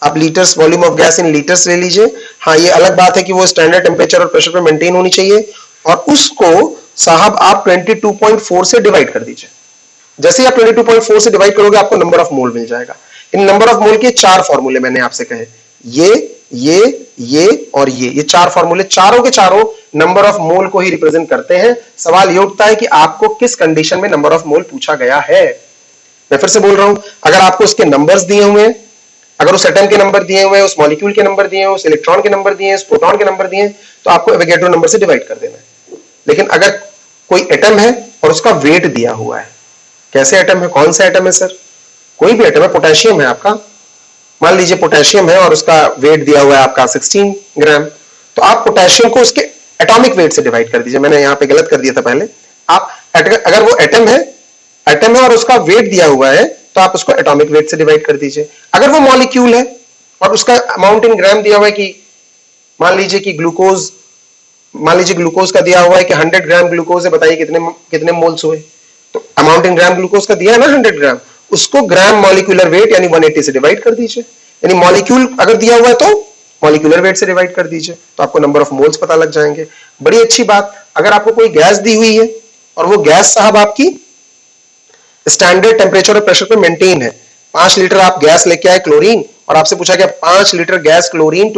आप litres, volume of gas in litres ले लीजिए। हाँ, ये अलग बात है कि वो स्टैंडर्ड टेम्परेचर और प्रेशर पे मेंटेन होनी चाहिए, और उसको साहब आप 22.4 से डिवाइड कर दीजिए। जैसे ही आप 22.4 से डिवाइड करोगे आपको नंबर ऑफ मोल मिल जाएगा। इन नंबर ऑफ मोल के 4 फॉर्मूले मैंने आपसे कहे, ये और ये 4 फॉर्मूले, चारों के चारों नंबर ऑफ मोल को ही रिप्रेजेंट करते हैं। सवाल ये उठता है कि आपको किस कंडीशन में नंबर ऑफ मोल पूछा गया है। मैं फिर से बोल रहा हूं, अगर आपको उसके नंबर्स दिए हुए हैं, अगर उस एटम के नंबर दिए हुए हैं, उस मॉलिक्यूल के नंबर दिए हैं, उस इलेक्ट्रॉन के नंबर दिए हैं, उस प्रोटॉन के नंबर दिए हैं, तो आपको एवोगैड्रो नंबर से डिवाइड कर देना है। लेकिन अगर कोई एटम है और उसका वेट दिया हुआ है, कैसे एटम है, कौन सा एटम है सर, कोई भी एटम है, पोटेशियम है आपका, मान लीजिए पोटेशियम है और उसका वेट दिया हुआ है आपका 16 ग्राम, तो आप पोटेशियम को उसके एटॉमिक वेट से डिवाइड कर दीजिए। मैंने यहां पे गलत कर दिया था पहले। आप अगर वो एटम है और उसका वेट दिया हुआ है, तो आप उसको एटॉमिक वेट से डिवाइड कर दीजिए। अगर वो मॉलिक्यूल है और उसका अमाउंट इन ग्राम दिया हुआ है कि मान लीजिए ग्लूकोज का दिया हुआ है कि 100 ग्राम ग्लूकोज है, बताइए कितने मोल्स हुए। तो अमाउंट इन ग्राम ग्लूकोज का दिया है ना 100 ग्राम, उसको ग्राम मॉलिक्यूलर वेट यानी 180 से डिवाइड कर दीजिए। यानी मॉलिक्यूल अगर दिया हुआ है तो मॉलिक्यूलर वेट से डिवाइड कर दीजिए, तो आपको नंबर ऑफ मोल्स पता लग जाएंगे। बड़ी अच्छी बात, अगर आपको कोई गैस दी हुई है और वो गैस साहब आपकी स्टैंडर्ड टेम्परेचर और प्रेशर पे मेंटेन है, 5 लीटर आप गैस लेके आए क्लोरीन, और आपसे पूछा गया 5 litre gas chlorine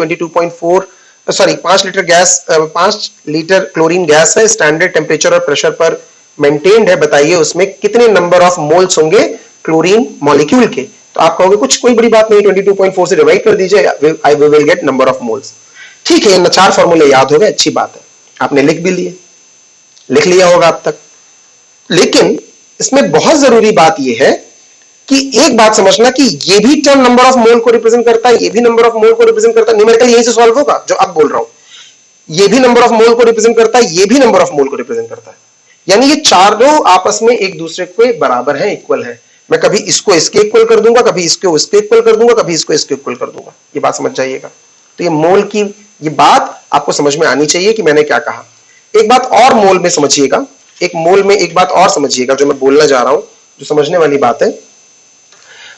5 litre chlorine gas है, स्टैंडर्ड टेम्परेचर और प्रेशर पर मेंटेन्ड है, बताइए उसमें कितने नंबर ऑफ मोल्स होंगे क्लोरीन मॉलिक्यूल के। तो आप कहोगे कोई बड़ी बात नहीं, 22.4 से डिवाइड कर दीजिए, I will get number of moles. ठीक है, इन 4 फॉर्मूले याद हो गए, अच्छी बात है, आपने लिख लिया होगा अब तक। लेकिन इसमें बहुत जरूरी बात यह है कि एक बात समझना कि ये भी टर्म नंबर ऑफ मोल को रिप्रेजेंट करता है, ये भी नंबर ऑफ मोल को रिप्रेजेंट करता है। न्यूमेरिकल यहीं से सॉल्व होगा जो अब बोल रहा हूं, ये भी नंबर ऑफ मोल को रिप्रेजेंट करता है, ये भी नंबर ऑफ मोल को रिप्रेजेंट करता है। यानी ये चारों आपस में एक दूसरे के बराबर है, इक्वल है। मैं कभी इसको इसके इक्वल कर दूंगा, कभी इसको इसके इक्वल कर दूंगा, कभी इसको इसके इक्वल कर दूंगा। ये बात समझ जाइएगा। तो ये मोल की ये बात आपको समझ में आनी चाहिए कि मैंने क्या कहा। एक बात और मोल में समझिएगा, एक बात और समझिएगा जो मैं बोलना जा रहा हूं, जो समझने वाली बात है।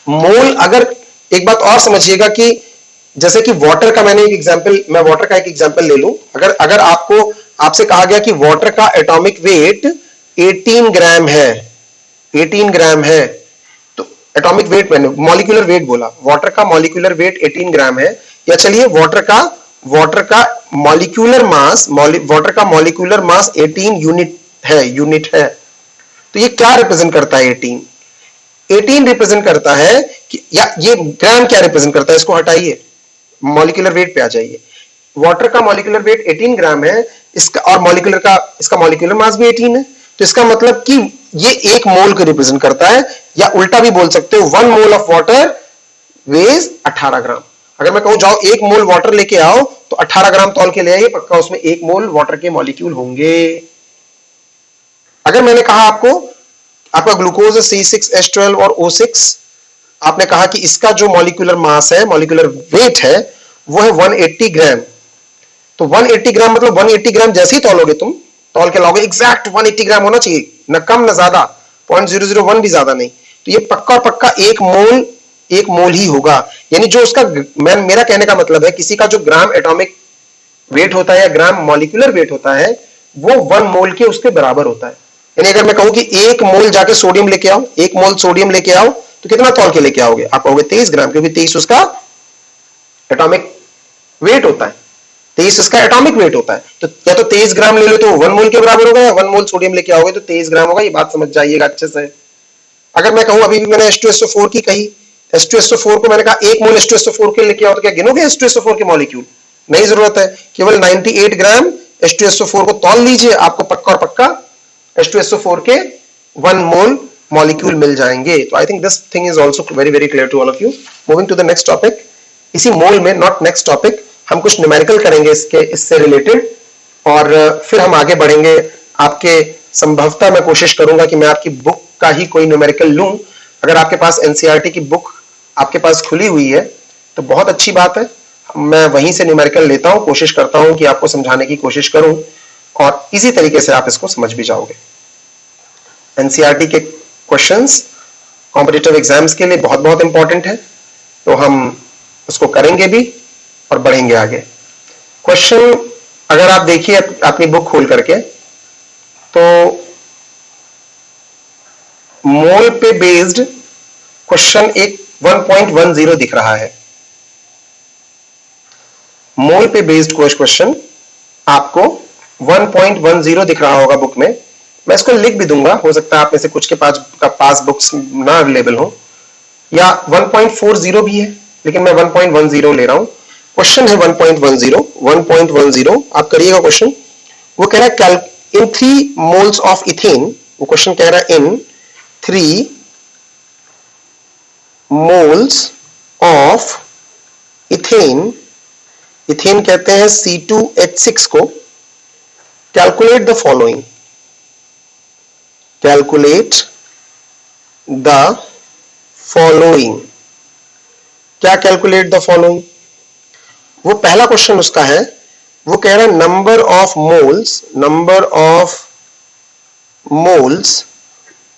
मोल, अगर एक बात और समझिएगा कि जैसे कि वाटर का मैं वाटर का एक एग्जांपल ले लूं। अगर आपसे कहा गया कि वाटर का एटॉमिक वेट 18 ग्राम है, एटॉमिक वेट मैंने मॉलिक्यूलर वेट बोला, वाटर का मॉलिक्यूलर वेट 18 ग्राम है, या चलिए वाटर का मॉलिक्यूलर मास, वाटर का मॉलिक्यूलर मास 18 यूनिट है। तो ये क्या रिप्रेजेंट करता है? 18 रिप्रेजेंट करता है कि, या ये ग्राम क्या रिप्रेजेंट करता है? इसको हटाइए, मॉलिक्यूलर वेट पे आ जाइए। वाटर का मॉलिक्यूलर वेट 18 ग्राम है, इसका और इसका मॉलिक्यूलर मास भी 18 है, तो इसका मतलब कि ये एक मोल को रिप्रेजेंट करता है, या उल्टा भी बोल सकते हो 1 मोल ऑफ वाटर वेज 18 ग्राम। अगर मैं कहूं जाओ 1 मोल वाटर लेके आओ तो 18 ग्राम तौल के ले आइए, पक्का उसमें 1 मोल वाटर के मॉलिक्यूल होंगे। अगर मैंने कहा आपका ग्लूकोज है C6H12 और O6, आपने कहा कि इसका जो मॉलिक्यूलर मास है, मॉलिक्यूलर वेट है, वो है 180 ग्राम। तो 180 ग्राम मतलब 180 ग्राम जैसे ही तौलोगे तुम, तौल के लाओगे एग्जैक्ट 180 ग्राम होना चाहिए, न कम न ज्यादा, 0.001 भी ज्यादा नहीं। तो ये पक्का एक मोल ही होगा। यानी जो उसका, मेरा कहने का मतलब है किसी का जो ग्राम एटॉमिक वेट होता है या ग्राम मॉलिक्यूलर वेट होता है, वो 1 मोल के उसके बराबर होता है। यानी अगर मैं कहूं कि 1 मोल जाके सोडियम लेके आओ, 1 मोल सोडियम लेके आओ, तो कितना तौल के लेके आओगे? आप कहोगे 23 ग्राम, क्योंकि 23 उसका एटॉमिक वेट होता है, 23 इसका एटॉमिक वेट होता है। तो या तो 23 ग्राम ले लो तो 1 मोल के बराबर होगा, या 1 मोल सोडियम लेके आओगे तो 23 ग्राम होगा। ये बात समझ जाइएगा अच्छे से। अगर मैं कहूं, अभी भी मैंने H2SO4 की कही, H2SO4 को मैंने कहा 1 मोल H2SO4 के लेके आओ, तो क्या गिनोगे H2SO4 के मॉलिक्यूल? नहीं जरूरत है, केवल 98 ग्राम H2SO4 को तौल लीजिए, आपको पक्का और पक्का H2SO4 के 1 मोल मॉलिक्यूल मिल जाएंगे। तो I think this thing is also very very clear to all of you. Moving to the next topic, इसी मोल में, नॉट नेक्स्ट टॉपिक, हम कुछ न्यूमेरिकल करेंगे इससे रिलेटेड, और फिर हम आगे बढ़ेंगे। आपके संभवतः मैं कोशिश करूंगा कि मैं आपकी बुक का ही कोई न्यूमेरिकल लूं। अगर आपके पास एनसीईआरटी की बुक आपके पास खुली हुई है तो बहुत अच्छी बात है, मैं वहीं से न्यूमेरिकल लेता हूं, कोशिश करता हूं कि आपको समझाने की कोशिश करूं, और इसी तरीके से आप इसको समझ भी जाओगे। एनसीईआरटी के क्वेश्चंस कॉम्पिटिटिव एग्जाम्स के लिए बहुत बहुत इंपॉर्टेंट है, तो हम उसको करेंगे भी और बढ़ेंगे आगे। क्वेश्चन अगर आप देखिए अपनी बुक खोल करके, तो मोल पे बेस्ड क्वेश्चन एक 1.10 दिख रहा है। मोल पे बेस्ड क्वेश्चन आपको 1.10 दिख रहा होगा बुक में। मैं इसको लिख भी दूंगा, हो सकता है आप में से कुछ के पास बुक्स ना अवेलेबल हो, या 1.40 भी है, लेकिन मैं 1.10 ले रहा हूं। क्वेश्चन है 1.10 आप करिएगा क्वेश्चन। वो कह रहा है इन 3 मोल्स ऑफ इथेन, वो क्वेश्चन कह रहा है इन 3 मोल्स ऑफ इथेन, इथेन कहते हैं C2H6 को, calculate the following, calculate the following. क्या कैलकुलेट द फॉलोइंग? वो पहला क्वेश्चन उसका है, वो कह रहा है number of moles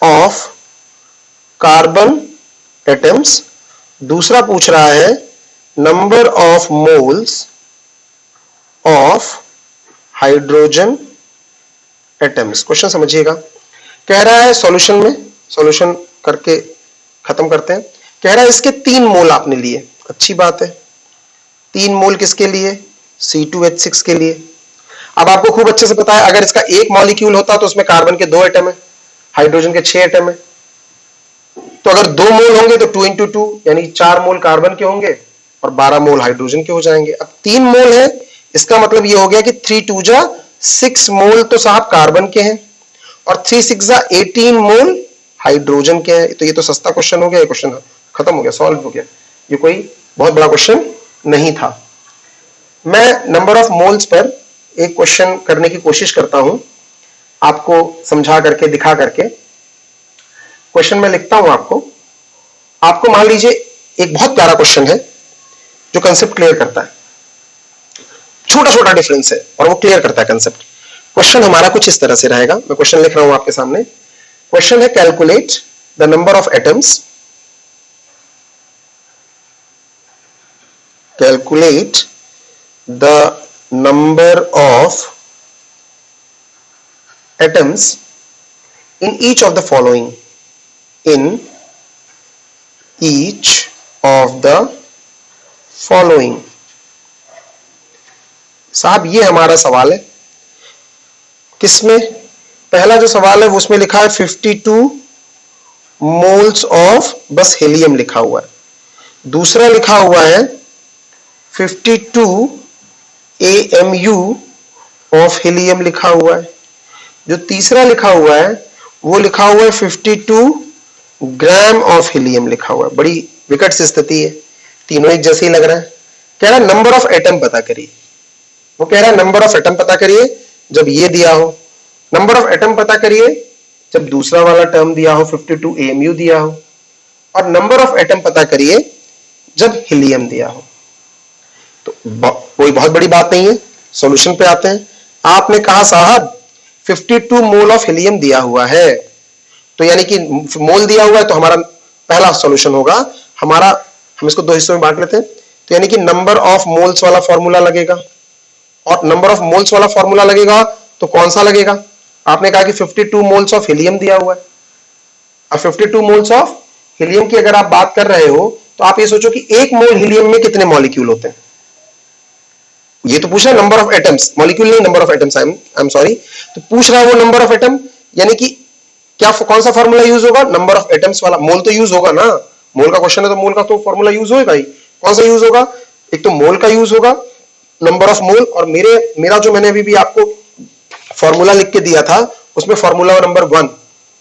of carbon atoms. दूसरा पूछ रहा है number of moles of hydrogen atoms. Question समझिएगा, कह रहा है सॉल्यूशन करके खत्म करते हैं। कह रहा है इसके 3 मोल आपने लिए, अच्छी बात है। 3 मोल किसके लिए? C2H6 के लिए। अब आपको खूब अच्छे से पता है, अगर इसका एक मॉलिक्यूल होता तो उसमें कार्बन के 2 एटम है, हाइड्रोजन के 6 एटम है। तो अगर 2 मोल होंगे तो 2 into 2 यानी 4 मोल कार्बन के होंगे और 12 मोल हाइड्रोजन के हो जाएंगे। अब 3 मोल है, इसका मतलब ये हो गया कि 3 2 जा 6 मोल तो साहब कार्बन के हैं, और 3 6 जा 18 मोल हाइड्रोजन के हैं। तो ये तो सस्ता क्वेश्चन हो गया, ये क्वेश्चन खत्म हो गया, सॉल्व हो गया, ये कोई बहुत बड़ा क्वेश्चन नहीं था। मैं नंबर ऑफ मोल्स पर एक क्वेश्चन करने की कोशिश करता हूं, आपको समझा करके, दिखा करके। क्वेश्चन मैं लिखता हूं आपको मान लीजिए एक बहुत प्यारा क्वेश्चन है जो कंसेप्ट क्लियर करता है, छोटा छोटा डिफरेंस है और वो क्लियर करता है कंसेप्ट। क्वेश्चन हमारा कुछ इस तरह से रहेगा, मैं क्वेश्चन लिख रहा हूं आपके सामने। क्वेश्चन है calculate the number of atoms, calculate the number of atoms in each of the following, in each of the following. साहब ये हमारा सवाल है, किसमें? पहला जो सवाल है उसमें लिखा है 52 मोल्स ऑफ बस हीलियम लिखा हुआ है। दूसरा लिखा हुआ है 52 AMU ऑफ हीलियम लिखा हुआ है। जो तीसरा लिखा हुआ है वो लिखा हुआ है 52 ग्राम ऑफ हीलियम लिखा हुआ है। बड़ी विकट सी स्थिति है, तीनों एक जैसे ही लग रहा है। कह रहा है नंबर ऑफ एटम पता करिए, वो कह रहा है नंबर ऑफ एटम पता करिए जब ये दिया हो, नंबर ऑफ एटम पता करिए जब दूसरा वाला टर्म दिया हो 52 AMU दिया हो, और नंबर ऑफ एटम पता करिए जब हीलियम दिया हो। तो कोई बहुत बड़ी बात नहीं है, सॉल्यूशन पे आते हैं। आपने कहा साहब 52 मोल ऑफ हीलियम दिया हुआ है, तो यानी कि मोल दिया हुआ है, तो हमारा पहला सॉल्यूशन होगा हमारा, हम इसको दो हिस्सों में बांट लेते हैं, तो यानी कि नंबर ऑफ मोल्स वाला फॉर्मूला लगेगा, और नंबर ऑफ मोल्स वाला फॉर्मूला लगेगा तो कौन सा लगेगा? आपने कहा कि 52 मोल्स ऑफ हीलियम दिया हुआ है। अब 52 मोल्स ऑफ हीलियम की अगर आप बात कर रहे हो तो आप ये सोचो कि एक मोल हीलियम में कितने मॉलिक्यूल होते हैं। ये तो पूछ रहा है नंबर ऑफ एटम्स, मॉलिक्यूल नहीं, number of atoms, I am sorry. तो पूछ रहा है वो नंबर ऑफ एटम, यानी कि क्या कौन सा फॉर्मूला यूज होगा? नंबर ऑफ एटम्स वाला। मोल तो यूज होगा ना, मोल का क्वेश्चन है तो मोल का तो फॉर्मूला यूज होगा ही। कौन सा यूज होगा? एक तो मोल का यूज होगा, नंबर ऑफ मोल, और मेरा जो मैंने अभी भी आपको फॉर्मूला लिख के दिया था उसमें फॉर्मूला नंबर 1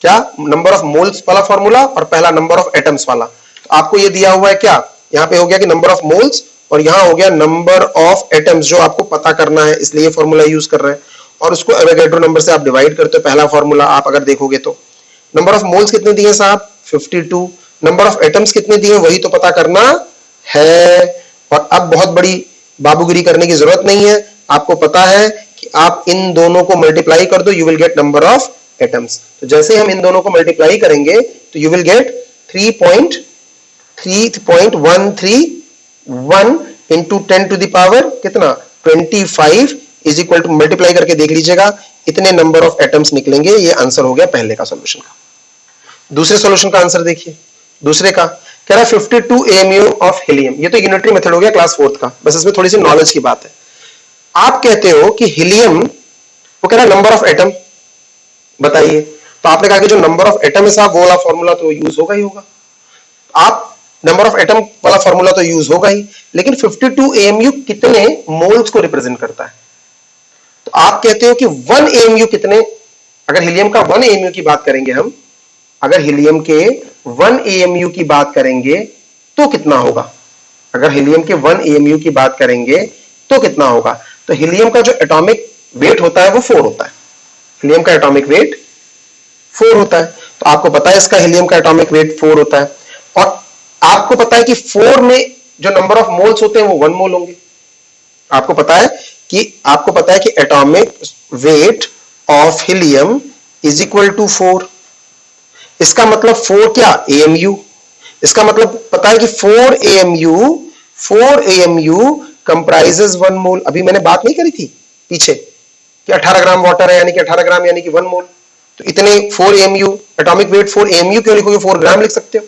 क्या, नंबर ऑफ मोल्स वाला फॉर्मूला, और पहला नंबर ऑफ एटम्स वाला। तो आपको ये दिया हुआ है क्या, यहाँ पे हो गया कि नंबर ऑफ मोल्स, और यहाँ हो गया नंबर ऑफ एटम्स जो आपको पता करना है, इसलिए ये फॉर्मूला यूज कर रहे हैं। और उसको एवोगैड्रो नंबर से आप डिवाइड करते हो, पहला फॉर्मूला आप अगर देखोगे तो। नंबर ऑफ मोल्स कितने दिए साहब? 52। नंबर ऑफ एटम्स कितने दिए वही तो पता करना है। और अब बहुत बड़ी बाबूगिरी करने की जरूरत नहीं है, आपको पता है कि आप इन दोनों को मल्टीप्लाई कर दो, you will get number of atoms. तो जैसे हम इन दोनों को मल्टीप्लाई करेंगे तो you will get 3.131 into 10 to the power कितना, 25 इज इक्वल टू, मल्टीप्लाई करके देख लीजिएगा इतने नंबर ऑफ एटम्स निकलेंगे। ये आंसर हो गया पहले का सॉल्यूशन का। दूसरे सॉल्यूशन का आंसर देखिए, दूसरे का कह रहा है 52 AMU ऑफ हीलियम। ये तो यूनिटरी मेथड हो गया क्लास 4th का, बस इसमें थोड़ी सी नॉलेज की बात है। आप कहते हो कि हीलियम, वो कह रहा है नंबर ऑफ एटम बताइए, तो आपने कहा कि जो नंबर ऑफ एटम है साहब वो वाला फॉर्मूला तो यूज होगा ही होगा। आप नंबर ऑफ एटम वाला फॉर्मूला तो यूज होगा ही, लेकिन 52 AMU कितने मोल्स को रिप्रेजेंट करता है? तो आप कहते हो कि 1 AMU कितने, अगर हीलियम का 1 AMU की बात करेंगे हम, अगर हीलियम के 1 AMU की बात करेंगे तो कितना होगा? अगर हीलियम के 1 AMU की बात करेंगे तो कितना होगा? तो हीलियम का जो एटॉमिक वेट होता है वो 4 होता है। हीलियम का एटॉमिक वेट 4 होता है, तो आपको पता है इसका हीलियम का एटॉमिक वेट 4 होता है, और आपको पता है कि 4 में जो नंबर ऑफ मोल्स होते हैं वो 1 मोल होंगे। आपको पता है कि atomic weight of helium is equal to 4। इसका मतलब 4 क्या, AMU। इसका मतलब पता है कि 4 AMU कंप्राइजेस 1 मोल। अभी मैंने बात नहीं करी थी पीछे कि 18 ग्राम वाटर है, यानी कि 18 ग्राम यानी कि 1 मोल। तो इतने 4 AMU, एटॉमिक वेट 4 AMU क्यों लिखोगे, 4 ग्राम लिख सकते हो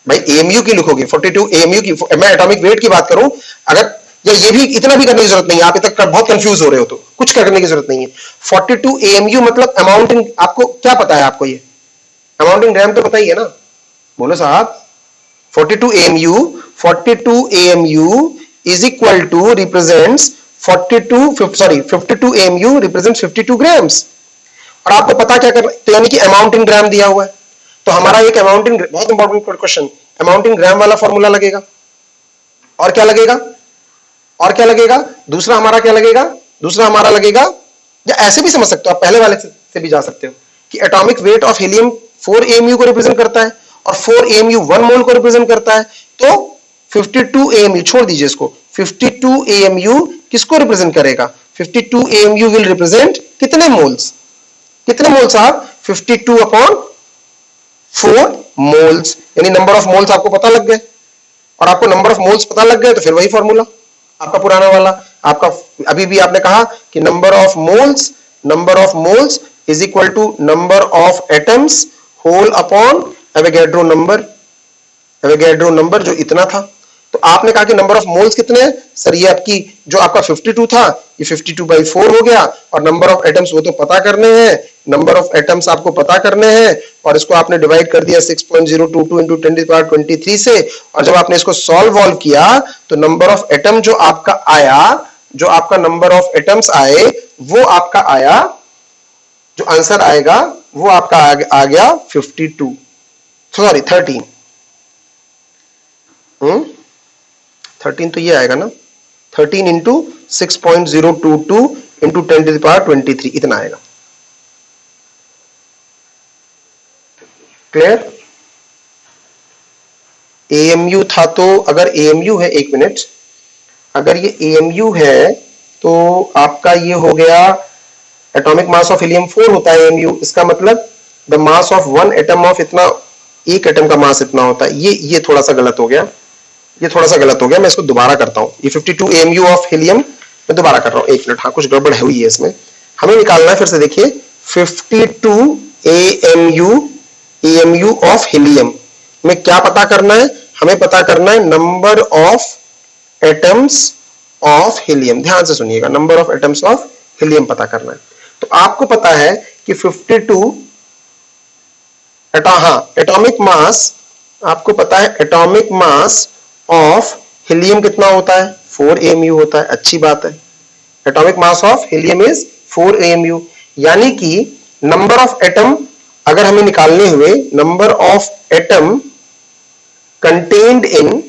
भाई। AMU की लिखोगे, 42 AMU की, मैं एटॉमिक वेट की बात करूं अगर, या ये भी इतना भी करने की जरूरत नहीं है, आप इतना बहुत कंफ्यूज हो रहे हो तो कुछ करने की जरूरत नहीं है। 42 AMU मतलब अमाउंट इन, आपको क्या पता है? आपको ये अमाउंट इन ग्राम तो पता ही है ना, बोलो साहब। 42 AMU is equal to represents 52 AMU represents 52 grams। और आपको पता क्या करना, तो यानी कि अमाउंट इन ग्राम दिया हुआ है, तो हमारा एक अमाउंट इन, बहुत इंपॉर्टेंट क्वेश्चन, अमाउंट इन ग्राम वाला फॉर्मूला लगेगा। और क्या लगेगा, और क्या लगेगा, दूसरा हमारा क्या लगेगा, दूसरा हमारा लगेगा, या ऐसे भी समझ सकते हो आप, पहले वाले से भी जा सकते हो कि atomic weight of helium 4 AMU को रिप्रेजेंट करता है और 4 AMU 1 मोल को रिप्रेजेंट करता है। तो 52 AMU, छोड़ दीजिए इसको, 52 AMU किसको रिप्रेजेंट करेगा? 52 AMU विल रिप्रेजेंट कितने मोल्स, कितने मोल्स साहब? 52 अपॉन 4 मोल्स, यानी नंबर ऑफ मोल्स आपको पता लग गए। और आपको नंबर ऑफ मोल्स पता लग गए तो फिर वही फॉर्मूला आपका पुराना वाला, आपका अभी भी आपने कहा कि number of moles is equal to number of atoms whole upon Avogadro number. Avogadro number जो इतना था। तो आपने कहा कि नंबर ऑफ मोल्स कितने हैं सर, ये आपकी जो आपका 52 था ये 52/4 हो गया, और नंबर ऑफ एटम्स वो तो पता करने हैं, नंबर ऑफ एटम्स आपको पता करने हैं, और इसको आपने डिवाइड कर दिया 6.022 into 10⁻23 से, और जब आपने इसको सॉल्व किया तो नंबर ऑफ एटम जो आपका आया, जो आपका नंबर ऑफ एटम्स आए वो आपका आया, जो आंसर आएगा वो आपका आ गया 52, सॉरी 13। 13 तो ये आएगा ना, 13 इंटू 6.022 इंटू 10⁻23 इतना आएगा। क्लियर? AMU था, तो अगर AMU है, एक मिनट, अगर ये AMU है तो आपका ये हो गया एटॉमिक मास ऑफ हीलियम 4 होता है AMU, इसका मतलब the mass of one atom of इतना, एक एटम का मास इतना होता है। ये थोड़ा सा गलत हो गया, ये थोड़ा सा गलत हो गया, मैं इसको दोबारा करता हूं। ये 52 AMU ऑफ हीलियम मैं दोबारा कर रहा हूं, एक मिनट, हाँ कुछ गड़बड़ है हुई है इसमें, हमें निकालना है फिर से। देखिए 52 AMU ऑफ हीलियम में क्या पता करना है, हमें पता करना है number of atoms of helium. ध्यान से सुनिएगा, number of atoms of helium पता करना है। तो आपको पता है कि 52 एटॉमिक मास, आपको पता है एटॉमिक मास ऑफ हीलियम कितना होता है, 4 AMU होता है। अच्छी बात है, atomic mass of helium is 4 AMU, यानी कि नंबर ऑफ एटम अगर हमें निकालने हुए, number of atom contained in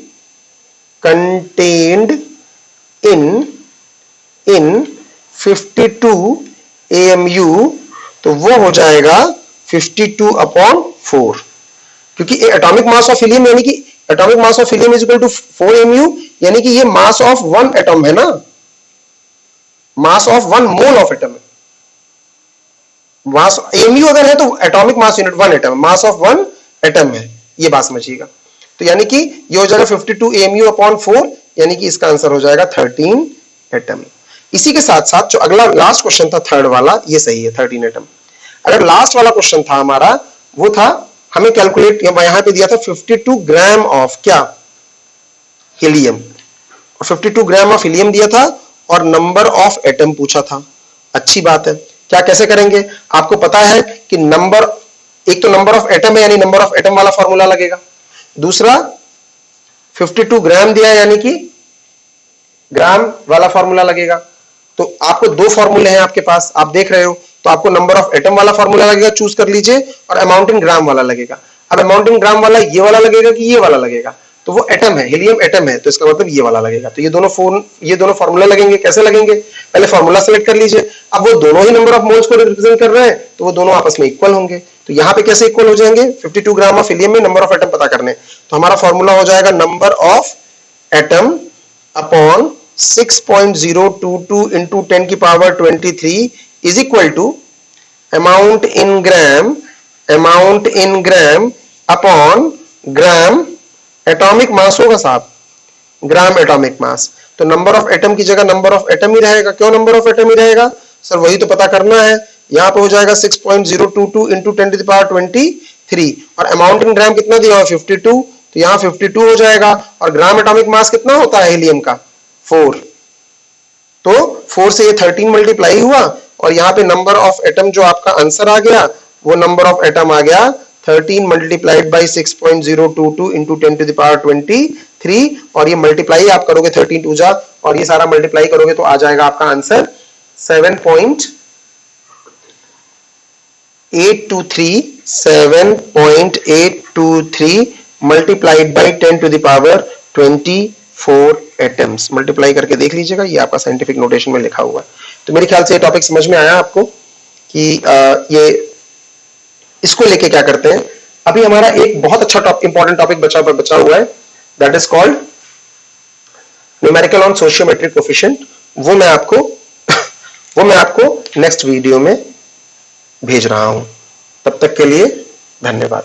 52 AMU, तो वो हो जाएगा 52/4, क्योंकि एटॉमिक मास ऑफ हीलियम यानी कि atomic mass of helium is equal to 4 AMU, यानी कि ये मास ऑफ वन एटम है ना, mass of one mole of atom है। मास AMU अगर है तो atomic mass unit one atom, mass of one atom है, ये बात समझिएगा। तो यानी कि ये हो जाएगा 52 AMU/4, यानी कि इसका आंसर हो जाएगा 13 एटम। इसी के साथ साथ जो अगला लास्ट क्वेश्चन था, थर्ड वाला, ये सही है 13 एटम। अगर लास्ट वाला क्वेश्चन था हमारा, वो था हमें कैलकुलेट, यहां पे दिया था 52 ग्राम ऑफ क्या, हीलियम, और 52 ग्राम ऑफ हीलियम दिया था और नंबर ऑफ एटम पूछा था। अच्छी बात है, क्या कैसे करेंगे, आपको पता है कि नंबर, एक तो नंबर ऑफ एटम है यानी नंबर ऑफ एटम वाला फॉर्मूला लगेगा, दूसरा 52 ग्राम दिया यानी कि ग्राम वाला फॉर्मूला लगेगा। तो आपको दो फॉर्मूले हैं आपके पास, आप देख रहे हो, तो आपको नंबर ऑफ एटम वाला फॉर्मूला लगेगा, चूज कर लीजिए, और अमाउंट इन ग्राम वाला लगेगा। अब अमाउंट इन ग्राम वाला ये वाला लगेगा कि ये वाला लगेगा, तो वो एटम है, हीलियम एटम है, तो इसका मतलब ये वाला लगेगा। तो ये दोनों फॉर्मूला लगेंगे। कैसे लगेंगे, पहले फॉर्मूला सेलेक्ट कर लीजिए। अब वो दोनों ही नंबर ऑफ मोल्स को रिप्रेजेंट कर रहे हैं, तो वो दोनों आपस में इक्वल होंगे। तो यहाँ पे कैसे इक्वल हो जाएंगे, 52 ग्राम ऑफ हीलियम में नंबर ऑफ एटम पता करने, तो हमारा फॉर्मूला हो जाएगा number of atom upon 6.022 into 10⁻23 is equal to amount in gram upon gram atomic mass होगा साहब, ग्राम एटॉमिक मास। तो नंबर ऑफ एटम की जगह नंबर ऑफ एटम ही रहेगा। क्यों नंबर ऑफ एटम ही रहेगा सर, वही तो पता करना है। यहां पे हो जाएगा 6.022 into 10⁻23, और अमाउंट इन ग्राम कितना दिया हुआ 52, तो यहां 52 हो जाएगा, और ग्राम एटॉमिक मास कितना होता है हीलियम का 4, तो 4 से ये 13 मल्टीप्लाई हुआ, और यहाँ पे नंबर ऑफ एटम जो आपका आंसर आ गया, वो नंबर ऑफ एटम आ गया 13 मल्टीप्लाइड बाई 6.022 इंटू 10⁻23, और ये मल्टीप्लाई आप करोगे 13 टू जा, और ये सारा मल्टीप्लाई करोगे तो आ जाएगा आपका answer 7.823 multiplied by 10⁻24 atoms. Multiply करके देख लीजिएगा, ये आपका साइंटिफिक नोटेशन में लिखा हुआ है। तो मेरे ख्याल से ये टॉपिक समझ में आया आपको कि ये इसको लेके क्या करते हैं। अभी हमारा एक बहुत अच्छा इंपॉर्टेंट टॉपिक बचा हुआ है, that is called numerical on sociometric coefficient. वो मैं आपको नेक्स्ट वीडियो में भेज रहा हूं। तब तक के लिए धन्यवाद।